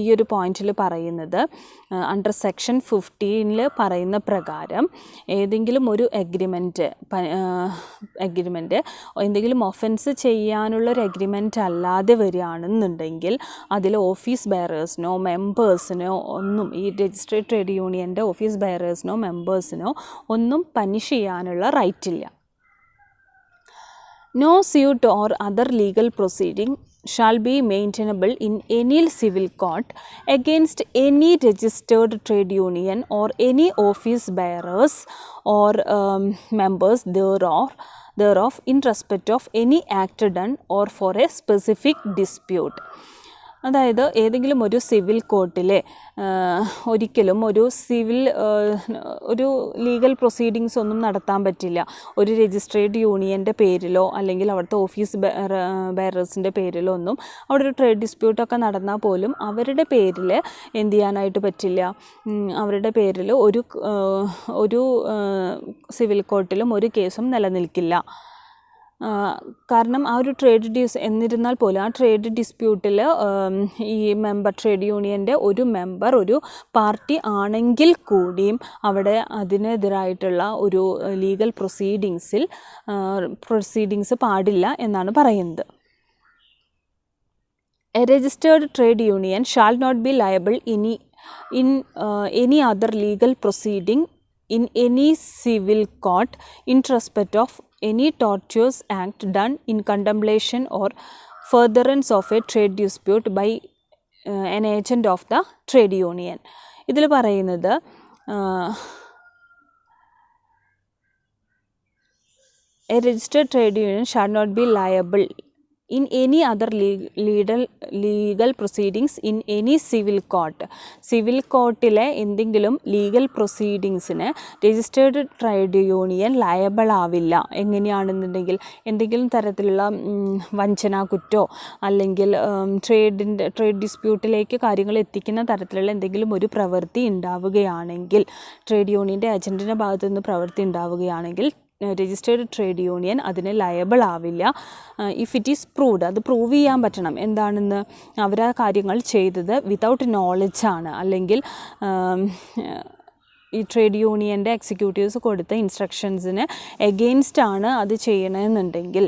ഈ ഒരു പോയിന്റിൽ പറയുന്നത് അണ്ടർ സെക്ഷൻ 15 പറയുന്ന പ്രകാരം ഏതെങ്കിലും ഒരു എഗ്രിമെൻറ്റ് എന്തെങ്കിലും ഒഫൻസ് ചെയ്യാനുള്ളൊരു എഗ്രിമെൻ്റ് അല്ലാതെ വരികയാണെന്നുണ്ടെങ്കിൽ അതിൽ ഓഫീസ് ബെയറേഴ്സിനോ മെമ്പേഴ്സിനോ ഒന്നും, ഈ രജിസ്ട്രേഡ് ട്രേഡ് യൂണിയൻ്റെ ഓഫീസ് ബെയറേഴ്സിനോ മെമ്പേഴ്സിനോ ഒന്നും പനിഷ് ചെയ്യാനുള്ള റൈറ്റ് ഇല്ല. No suit or other legal proceeding shall be maintainable in any civil court against any registered trade union or any office bearers or members thereof in respect of any act done or for a specific dispute. അതായത് ഏതെങ്കിലും ഒരു civil കോർട്ടിലെ ഒരിക്കലും ഒരു legal proceedings ഒന്നും നടത്താൻ പറ്റില്ല ഒരു registered യൂണിയൻ്റെ പേരിലോ അല്ലെങ്കിൽ അവിടുത്തെ ഓഫീസ് ബെയറേഴ്സിൻ്റെ പേരിലോ ഒന്നും. അവിടെ ഒരു ട്രേഡ് ഡിസ്പ്യൂട്ടൊക്കെ നടന്നാൽ പോലും അവരുടെ പേരിൽ എന്ത് ചെയ്യാനായിട്ട് പറ്റില്ല, അവരുടെ പേരിൽ ഒരു സിവിൽ കോർട്ടിലും ഒരു കേസും നിലനിൽക്കില്ല. കാരണം ആ ഒരു എന്നിരുന്നാൽ പോലും ആ ട്രേഡ് ഡിസ്പ്യൂട്ടിൽ ഈ ട്രേഡ് യൂണിയൻ്റെ ഒരു മെമ്പർ ഒരു പാർട്ടി ആണെങ്കിൽ കൂടിയും അവിടെ അതിനെതിരായിട്ടുള്ള ഒരു ലീഗൽ പ്രൊസീഡിങ്സ് പാടില്ല എന്നാണ് പറയുന്നത്. A registered trade union shall not be liable in any other legal proceeding in any civil court in respect of any tortious act done in contemplation or furtherance of a trade dispute by an agent of the trade union. ഇതിൽ പറയുന്നത് a registered trade union shall not be liable in any other legal proceedings in any civil court. Civil കോർട്ടിലെ എന്തെങ്കിലും legal പ്രൊസീഡിങ്സിന് registered trade union liable ആവില്ല. എങ്ങനെയാണെന്നുണ്ടെങ്കിൽ എന്തെങ്കിലും തരത്തിലുള്ള വഞ്ചന കുറ്റോ അല്ലെങ്കിൽ ട്രേഡ് ഡിസ്പ്യൂട്ടിലേക്ക് കാര്യങ്ങൾ എത്തിക്കുന്ന തരത്തിലുള്ള എന്തെങ്കിലും ഒരു പ്രവൃത്തി ഉണ്ടാവുകയാണെങ്കിൽ, ട്രേഡ് യൂണിയൻ്റെ ഏജൻറ്റിൻ്റെ ഭാഗത്തു നിന്ന് പ്രവൃത്തി ഉണ്ടാവുകയാണെങ്കിൽ രജിസ്റ്റേർഡ് ട്രേഡ് യൂണിയൻ അതിന് ലയബിൾ ആവില്ല. ഇഫ് ഇറ്റ് ഈസ് പ്രൂവ്ഡ്, അത് പ്രൂവ് ചെയ്യാൻ പറ്റണം എന്താണെന്ന്, അവർ ആ കാര്യങ്ങൾ ചെയ്തത് വിതൗട്ട് നോളജാണ്, അല്ലെങ്കിൽ ഈ ട്രേഡ് യൂണിയൻ്റെ എക്സിക്യൂട്ടീവ്സ് കൊടുത്ത ഇൻസ്ട്രക്ഷൻസിന് എഗെയിൻസ്റ്റ് ആണ് അത് ചെയ്യണമെന്നുണ്ടെങ്കിൽ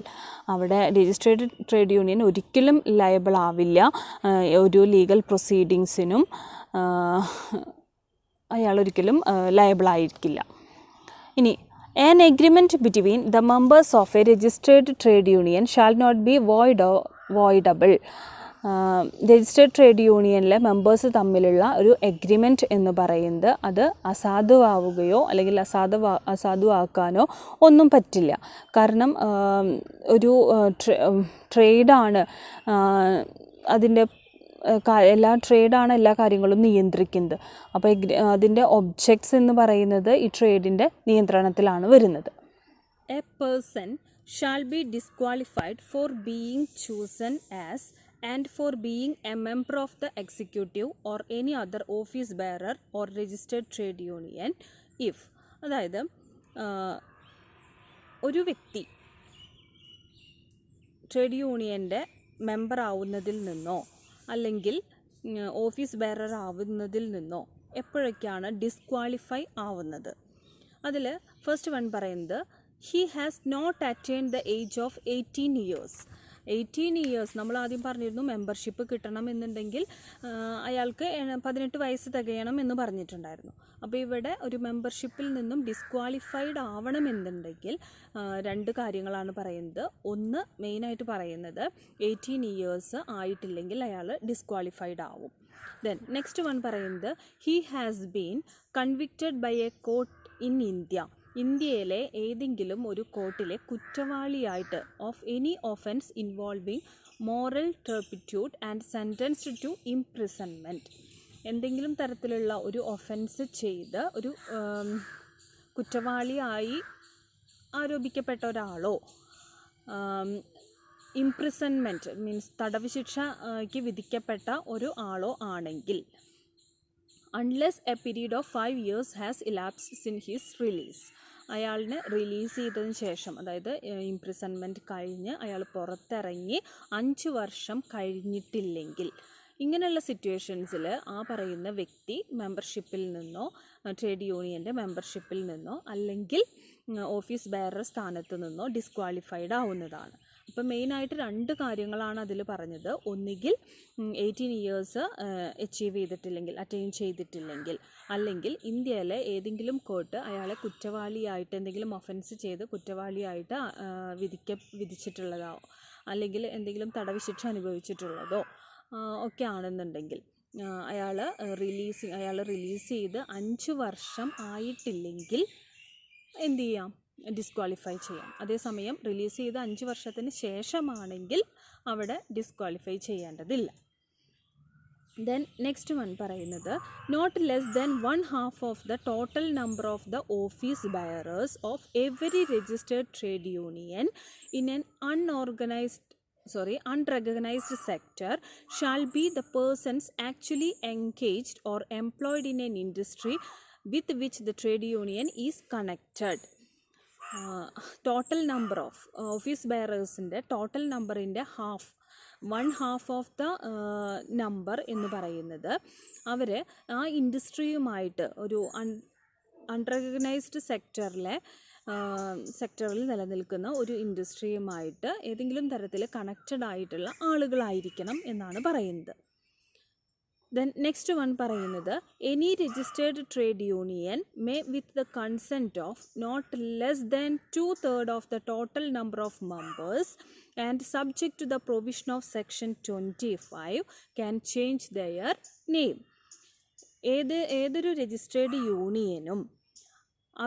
അവിടെ രജിസ്ട്രേഡ് ട്രേഡ് യൂണിയൻ ഒരിക്കലും ലയബിൾ ആവില്ല. ഒരു ലീഗൽ പ്രൊസീഡിങ്സിനും അയാൾ ഒരിക്കലും ലയബിൾ ആയിരിക്കില്ല. ഇനി an agreement between the members of a registered trade union shall not be voidable. Registered trade യൂണിയനിലെ മെമ്പേഴ്സ് തമ്മിലുള്ള ഒരു എഗ്രിമെൻറ്റ് എന്ന് പറയുന്നത് അത് അസാധുവാവുകയോ അല്ലെങ്കിൽ അസാധുവാക്കാനോ ഒന്നും പറ്റില്ല. കാരണം ഒരു ട്രേഡാണ്, അതിൻ്റെ എല്ലാ ട്രേഡാണ് എല്ലാ കാര്യങ്ങളും നിയന്ത്രിക്കുന്നത്. അപ്പോൾ അതിൻ്റെ ഒബ്ജക്ട്സ് എന്ന് പറയുന്നത് ഈ ട്രേഡിൻ്റെ നിയന്ത്രണത്തിലാണ് വരുന്നത്. A person shall be disqualified for being chosen as and for being a member of the executive or any other office bearer or registered trade union if, അതായത് ഒരു വ്യക്തി ട്രേഡ് യൂണിയൻ്റെ മെമ്പർ ആവുന്നതിൽ നിന്നോ അല്ലെങ്കിൽ ഓഫീസ് ബെയറർ ആവുന്നതിൽ നിന്നോ എപ്പോഴൊക്കെയാണ് disqualify ആവുന്നത്? അതിൽ first one പറയുന്നത് he has not attained the age of 18 years. 18 years നമ്മൾ ആദ്യം പറഞ്ഞിരുന്നു മെമ്പർഷിപ്പ് കിട്ടണം എന്നുണ്ടെങ്കിൽ അയാൾക്ക് 18 വയസ്സ് തികയണം എന്ന് പറഞ്ഞിട്ടുണ്ടായിരുന്നു. അപ്പോൾ ഇവിടെ ഒരു മെമ്പർഷിപ്പിൽ നിന്നും ഡിസ്ക്വാളിഫൈഡ് ആവണമെന്നുണ്ടെങ്കിൽ രണ്ട് കാര്യങ്ങളാണ് പറയുന്നത്. ഒന്ന് മെയിനായിട്ട് പറയുന്നത് 18 ഇയേഴ്സ് ആയിട്ടില്ലെങ്കിൽ അയാൾ ഡിസ്ക്വാളിഫൈഡ് ആവും. ദെൻ നെക്സ്റ്റ് വൺ പറയുന്നത് he has been convicted by a court in India. ഇന്ത്യയിലെ ഏതെങ്കിലും ഒരു കോർട്ടിലെ കുറ്റവാളിയായിട്ട് of any offence involving moral turpitude and sentenced to imprisonment. എന്തെങ്കിലും തരത്തിലുള്ള ഒരു ഒഫൻസ് ചെയ്ത് ഒരു കുറ്റവാളിയായി ആരോപിക്കപ്പെട്ട ഒരാളോ ഇംപ്രിസൺമെൻറ്റ് മീൻസ് തടവ് ശിക്ഷയ്ക്ക് വിധിക്കപ്പെട്ട ഒരു ആളോ ആണെങ്കിൽ unless a period of 5 years has elapsed in his release. അയാളിനെ റിലീസ് ചെയ്തതിന് ശേഷം, അതായത് ഇംപ്രിസൺമെൻറ്റ് കഴിഞ്ഞ് അയാൾ പുറത്തിറങ്ങി 5 വർഷം കഴിഞ്ഞിട്ടില്ലെങ്കിൽ, ഇങ്ങനെയുള്ള സിറ്റുവേഷൻസിൽ ആ പറയുന്ന വ്യക്തി മെമ്പർഷിപ്പിൽ നിന്നോ ട്രേഡ് യൂണിയൻ്റെ മെമ്പർഷിപ്പിൽ നിന്നോ അല്ലെങ്കിൽ ഓഫീസ് ബെയറർ സ്ഥാനത്ത് നിന്നോ ഡിസ്ക്വാളിഫൈഡ് ആവുന്നതാണ്. അപ്പോൾ മെയിനായിട്ട് രണ്ട് കാര്യങ്ങളാണ് അതിൽ പറഞ്ഞത്. ഒന്നുകിൽ 18 ഇയേഴ്സ് അറ്റൈൻ ചെയ്തിട്ടില്ലെങ്കിൽ, അല്ലെങ്കിൽ ഇന്ത്യയിലെ ഏതെങ്കിലും കോർട്ട് അയാളെ കുറ്റവാളിയായിട്ട് എന്തെങ്കിലും ഒഫൻസ് ചെയ്ത് കുറ്റവാളിയായിട്ട് വിധിച്ചിട്ടുള്ളതോ അല്ലെങ്കിൽ എന്തെങ്കിലും തടവ് ശിക്ഷ അനുഭവിച്ചിട്ടുള്ളതോ ഒക്കെ ആണെന്നുണ്ടെങ്കിൽ അയാൾ റിലീസ് ചെയ്ത് 5 വർഷം ആയിട്ടില്ലെങ്കിൽ എന്ത് ചെയ്യാം? ഡിസ്ക്വാളിഫൈ ചെയ്യാം. അതേസമയം റിലീസ് ചെയ്ത് 5 വർഷത്തിന് ശേഷമാണെങ്കിൽ അവിടെ ഡിസ്ക്വാളിഫൈ ചെയ്യേണ്ടതില്ല. ദെൻ നെക്സ്റ്റ് വൺ പറയുന്നത് not less then 1/2 of the total number of the office bearers of every registered trade union in an unrecognized sector shall be the persons actually engaged or employed in an industry with which the trade union is connected. Total number of office ബെയറേഴ്സിൻ്റെ total നമ്പറിൻ്റെ 1/2 of the number എന്ന് പറയുന്നത് അവർ ആ ഇൻഡസ്ട്രിയുമായിട്ട് ഒരു unrecognised സെക്ടറിൽ നിലനിൽക്കുന്ന ഒരു ഇൻഡസ്ട്രിയുമായിട്ട് ഏതെങ്കിലും തരത്തിൽ കണക്റ്റഡ് ആയിട്ടുള്ള ആളുകളായിരിക്കണം എന്നാണ് പറയുന്നത്. ദെൻ നെക്സ്റ്റ് വൺ പറയുന്നത് any registered trade union may with the consent of not less than 2/3 of the total number of members and subject to the provision of section 25 can change their name. ഏതൊരു registered യൂണിയനും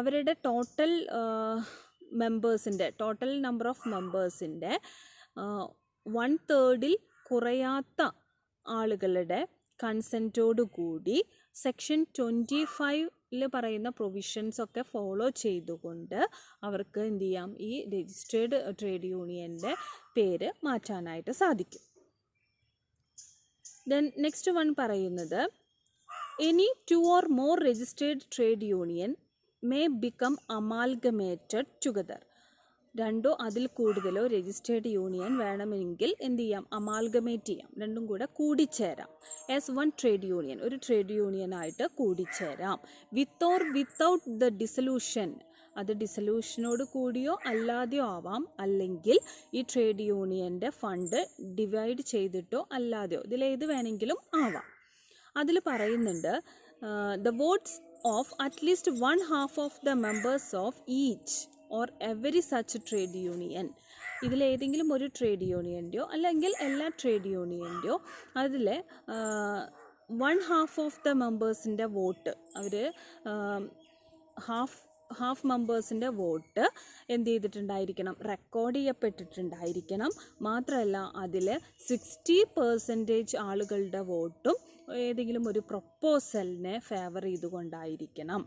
അവരുടെ total number of മെമ്പേഴ്സിൻ്റെ 1/3 കുറയാത്ത ആളുകളുടെ കൺസെൻറ്റോടു കൂടി section 25 പറയുന്ന provisions ഒക്കെ follow ചെയ്തുകൊണ്ട് അവർക്ക് എന്ത് ചെയ്യാം? ഈ രജിസ്റ്റേർഡ് ട്രേഡ് യൂണിയൻ്റെ പേര് മാറ്റാനായിട്ട് സാധിക്കും. ദെൻ നെക്സ്റ്റ് വൺ പറയുന്നത് any 2 or more registered trade union may become amalgamated together. 2 അതിൽ കൂടുതലോ രജിസ്റ്റേർഡ് യൂണിയൻ വേണമെങ്കിൽ എന്ത് ചെയ്യാം? അമാൽഗമേറ്റ് ചെയ്യാം, രണ്ടും കൂടെ കൂടിച്ചേരാം. ആസ് 1 ട്രേഡ് യൂണിയൻ, ഒരു ട്രേഡ് യൂണിയനായിട്ട് കൂടിച്ചേരാം. With or without the dissolution, അത് ഡിസൊല്യൂഷനോട് കൂടിയോ അല്ലാതെയോ ആവാം. അല്ലെങ്കിൽ ഈ ട്രേഡ് യൂണിയൻ്റെ ഫണ്ട് ഡിവൈഡ് ചെയ്തിട്ടോ അല്ലാതെയോ, ഇതിലേത് വേണമെങ്കിലും ആവാം. അതിൽ പറയുന്നുണ്ട് the votes of at least 1/2 of the members of each or every such trade union. ഇതിലേതെങ്കിലും ഒരു ട്രേഡ് യൂണിയൻ്റെയോ അല്ലെങ്കിൽ എല്ലാ ട്രേഡ് യൂണിയൻ്റെയോ അതിൽ 1/2 ഓഫ് ദ മെമ്പേഴ്സിൻ്റെ വോട്ട്, അവർ ഹാഫ് മെമ്പേഴ്സിൻ്റെ വോട്ട് എന്ത് ചെയ്തിട്ടുണ്ടായിരിക്കണം, റെക്കോർഡ് ചെയ്യപ്പെട്ടിട്ടുണ്ടായിരിക്കണം. മാത്രമല്ല അതിൽ 60% ആളുകളുടെ വോട്ടും ഏതെങ്കിലും ഒരു പ്രൊപ്പോസലിനെ ഫേവർ ചെയ്തുകൊണ്ടായിരിക്കണം.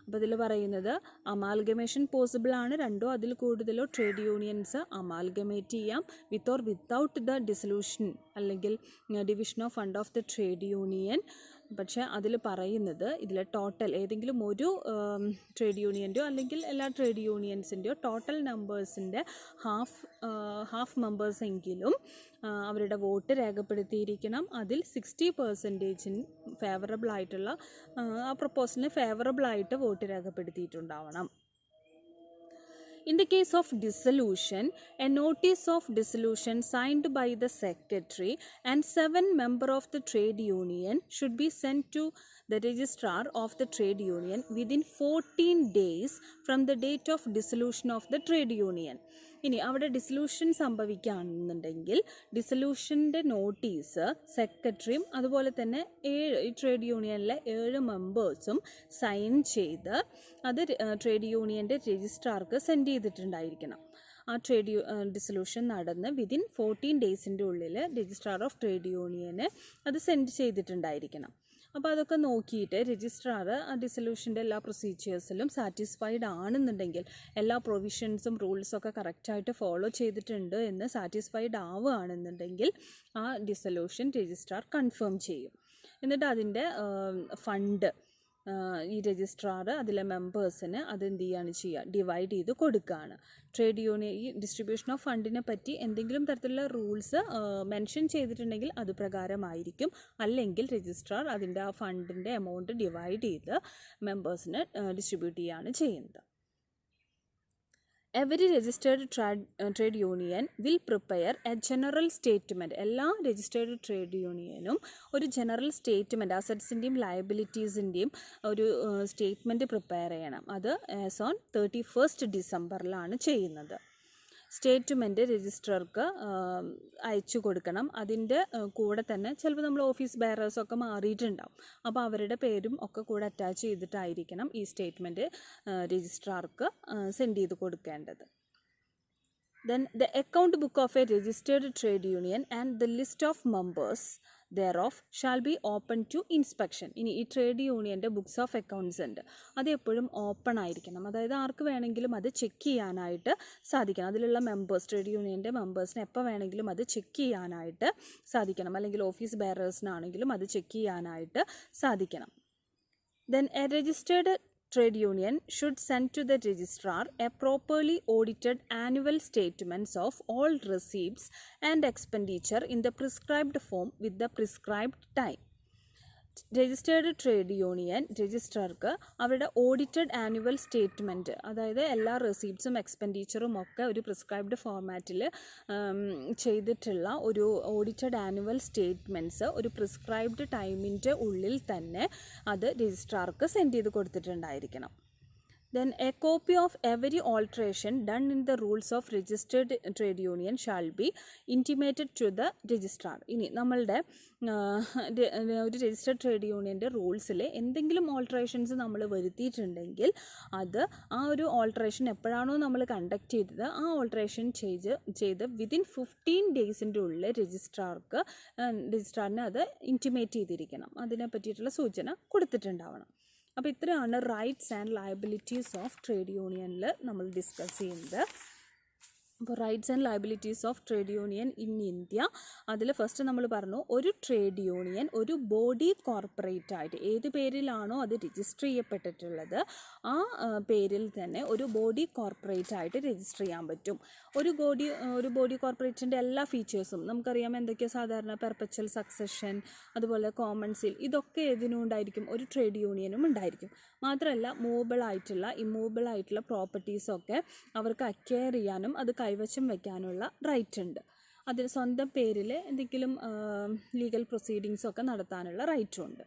അപ്പോൾ ഇതിൽ പറയുന്നത് അമാൽഗമേഷൻ പോസിബിൾ ആണ്, രണ്ടോ അതിൽ കൂടുതലോ ട്രേഡ് യൂണിയൻസ് അമാൽഗമേറ്റ് ചെയ്യാം with or without the dissolution അല്ലെങ്കിൽ division of fund of the trade union. പക്ഷേ അതിൽ പറയുന്നത് ഇതിൽ ടോട്ടൽ ഏതെങ്കിലും ഒരു ട്രേഡ് യൂണിയൻ്റെയോ അല്ലെങ്കിൽ എല്ലാ ട്രേഡ് യൂണിയൻസിൻ്റെയോ ടോട്ടൽ നമ്പേഴ്സിൻ്റെ ഹാഫ് മെമ്പേഴ്സ് എങ്കിലും അവരുടെ വോട്ട് രേഖപ്പെടുത്തിയിരിക്കണം. അതിൽ 60% ഫേവറബിൾ ആയിട്ടുള്ള ആ പ്രപ്പോസലിന് ഫേവറബിൾ ആയിട്ട് vote രേഖപ്പെടുത്തിയിട്ടുണ്ടാവണം. In the case of dissolution, a notice of dissolution signed by the secretary and 7 members of the trade union should be sent to the registrar of the trade union within 14 days from the date of dissolution of the trade union. ഇനി അവിടെ dissolution സംഭവിക്കുകയാണെന്നുണ്ടെങ്കിൽ ഡിസൊല്യൂഷൻ്റെ notice സെക്രട്ടറിയും അതുപോലെ തന്നെ ഈ trade യൂണിയനിലെ 7 മെമ്പേഴ്സും sign ചെയ്ത് അത് trade യൂണിയൻ്റെ രജിസ്ട്രാർക്ക് send ചെയ്തിട്ടുണ്ടായിരിക്കണം. ആ ഡിസൊല്യൂഷൻ നടന്ന് വിതിൻ 14 ഡേയ്സിൻ്റെ ഉള്ളിൽ രജിസ്ട്രാർ ഓഫ് ട്രേഡ് യൂണിയന് അത് സെൻഡ് ചെയ്തിട്ടുണ്ടായിരിക്കണം. അപ്പോൾ അതൊക്കെ നോക്കിയിട്ട് രജിസ്ട്രാർ ആ ഡിസൊല്യൂഷൻ്റെ എല്ലാ പ്രൊസീജിയേഴ്സിലും സാറ്റിസ്ഫൈഡ് ആണെന്നുണ്ടെങ്കിൽ എല്ലാ പ്രൊവിഷൻസും റൂൾസൊക്കെ കറക്റ്റായിട്ട് ഫോളോ ചെയ്തിട്ടുണ്ട് എന്ന് സാറ്റിസ്ഫൈഡ് ആവുകയാണെന്നുണ്ടെങ്കിൽ ആ ഡിസൊല്യൂഷൻ രജിസ്ട്രാർ കൺഫേം ചെയ്യും. എന്നിട്ട് അതിൻ്റെ ഫണ്ട് ഈ രജിസ്ട്രാർ അതിലെ മെമ്പേഴ്സിന് അതെന്ത് ചെയ്യുകയാണ് ചെയ്യുക, ഡിവൈഡ് ചെയ്ത് കൊടുക്കുകയാണ്. ട്രേഡ് യൂണിയൻ ഈ ഡിസ്ട്രിബ്യൂഷൻ ഓഫ് ഫണ്ടിനെ പറ്റി എന്തെങ്കിലും തരത്തിലുള്ള റൂൾസ് മെൻഷൻ ചെയ്തിട്ടുണ്ടെങ്കിൽ അത് പ്രകാരമായിരിക്കും. അല്ലെങ്കിൽ രജിസ്ട്രാർ അതിൻ്റെ ആ ഫണ്ടിൻ്റെ എമൗണ്ട് ഡിവൈഡ് ചെയ്ത് മെമ്പേഴ്സിന് ഡിസ്ട്രിബ്യൂട്ട് ചെയ്യുകയാണ് ചെയ്യുന്നത്. Every registered trade union will prepare a general statement. എല്ലാ രജിസ്റ്റേർഡ് ട്രേഡ് യൂണിയനും ഒരു ജനറൽ സ്റ്റേറ്റ്മെൻറ്റ് അസറ്റ്സിൻ്റെയും ലയബിലിറ്റീസിൻ്റെയും ഒരു സ്റ്റേറ്റ്മെൻറ്റ് പ്രിപ്പയർ ചെയ്യണം. അത് ആസ് ഓൺ 31st ഡിസംബറിലാണ് ചെയ്യുന്നത്. സ്റ്റേറ്റ്മെൻറ്റ് രജിസ്ട്രാർക്ക് അയച്ചു കൊടുക്കണം. അതിൻ്റെ കൂടെ തന്നെ ചിലപ്പോൾ നമ്മൾ ഓഫീസ് ബെയറേഴ്സൊക്കെ മാറിയിട്ടുണ്ടാവും. അപ്പോൾ അവരുടെ പേരും ഒക്കെ കൂടെ അറ്റാച്ച് ചെയ്തിട്ടായിരിക്കണം ഈ സ്റ്റേറ്റ്മെൻറ്റ് രജിസ്ട്രാർക്ക് സെൻഡ് ചെയ്ത് കൊടുക്കേണ്ടത്. Then the account book of a registered trade union and the list of members thereof shall be open to inspection. ഇനി ഈ ട്രേഡ് യൂണിയൻ്റെ ബുക്സ് ഓഫ് അക്കൗണ്ട്സ് ഉണ്ട്, അത് എപ്പോഴും ഓപ്പൺ ആയിരിക്കണം. അതായത് ആർക്ക് വേണമെങ്കിലും അത് ചെക്ക് ചെയ്യാനായിട്ട് സാധിക്കണം. അതിലുള്ള മെമ്പേഴ്സ് ട്രേഡ് യൂണിയൻ്റെ മെമ്പേഴ്സിന് എപ്പോൾ വേണമെങ്കിലും അത് ചെക്ക് ചെയ്യാനായിട്ട് സാധിക്കണം. അല്ലെങ്കിൽ ഓഫീസ് ബെയറേഴ്സിനാണെങ്കിലും അത് ചെക്ക് ചെയ്യാനായിട്ട് സാധിക്കണം. Then a registered trade union should send to the registrar a properly audited annual statements of all receipts and expenditure in the prescribed form with the prescribed time. Registered trade union രജിസ്ട്രാർക്ക് അവരുടെ audited annual statement, അതായത് എല്ലാ റെസീപ്റ്റ്സും എക്സ്പെൻഡിച്ചറും ഒക്കെ ഒരു prescribed ഫോർമാറ്റിൽ ചെയ്തിട്ടുള്ള ഒരു audited annual statements ഒരു പ്രിസ്ക്രൈബ്ഡ് ടൈമിൻ്റെ ഉള്ളിൽ തന്നെ അത് രജിസ്ട്രാർക്ക് സെൻഡ് ചെയ്ത് കൊടുത്തിട്ടുണ്ടായിരിക്കണം. Then a copy of every alteration done in the rules of registered trade union shall be intimated to the registrar. ഇനി നമ്മളുടെ ഒരു രജിസ്റ്റേർഡ് ട്രേഡ് യൂണിയൻ്റെ റൂൾസിൽ എന്തെങ്കിലും ഓൾട്രേഷൻസ് നമ്മൾ വരുത്തിയിട്ടുണ്ടെങ്കിൽ അത് ആ ഒരു ഓൾട്രേഷൻ എപ്പോഴാണോ നമ്മൾ കണ്ടക്ട് ചെയ്തത് ആ ഓൾട്രേഷൻ ചെയ്ത് വിതിൻ 15 ഡേയ്സിൻ്റെ ഉള്ളിൽ രജിസ്ട്രാറിന് അത് ഇൻറ്റിമേറ്റ് ചെയ്തിരിക്കണം. അതിനെ പറ്റിയിട്ടുള്ള സൂചന കൊടുത്തിട്ടുണ്ടാവണം. അപ്പോൾ ഇത്രയാണ് rights and liabilities of trade യൂണിയനിൽ നമ്മൾ ഡിസ്കസ് ചെയ്യുന്നത്. അപ്പോൾ rights and liabilities of trade union in India, അതിൽ ഫസ്റ്റ് നമ്മൾ പറഞ്ഞു ഒരു ട്രേഡ് യൂണിയൻ ഒരു ബോഡി കോർപ്പറേറ്റ് ആയിട്ട് ഏത് പേരിലാണോ അത് രജിസ്റ്റർ ചെയ്യപ്പെട്ടിട്ടുള്ളത് ആ പേരിൽ തന്നെ ഒരു ബോഡി കോർപ്പറേറ്റ് ആയിട്ട് രജിസ്റ്റർ ചെയ്യാൻ പറ്റും. ഒരു ബോഡി കോർപ്പറേറ്റിൻ്റെ എല്ലാ ഫീച്ചേഴ്സും നമുക്കറിയാം. എന്തൊക്കെയാണ് സാധാരണ പെർപ്പച്വൽ സക്സഷൻ, അതുപോലെ കോമൺ സീൽ, ഇതൊക്കെ ഏതിനും ഉണ്ടായിരിക്കും, ഒരു ട്രേഡ് യൂണിയനും ഉണ്ടായിരിക്കും. മാത്രമല്ല മൂവബിൾ ആയിട്ടുള്ള ഇമ്മൂവബിൾ ആയിട്ടുള്ള പ്രോപ്പർട്ടീസൊക്കെ അവർക്ക് അക്വയർ ചെയ്യാനും അത് കൈവശം വയ്ക്കാനുള്ള റൈറ്റ് ഉണ്ട്. അതിന് സ്വന്തം പേരിൽ എന്തെങ്കിലും ലീഗൽ പ്രൊസീഡിങ്സൊക്കെ നടത്താനുള്ള റൈറ്റും ഉണ്ട്.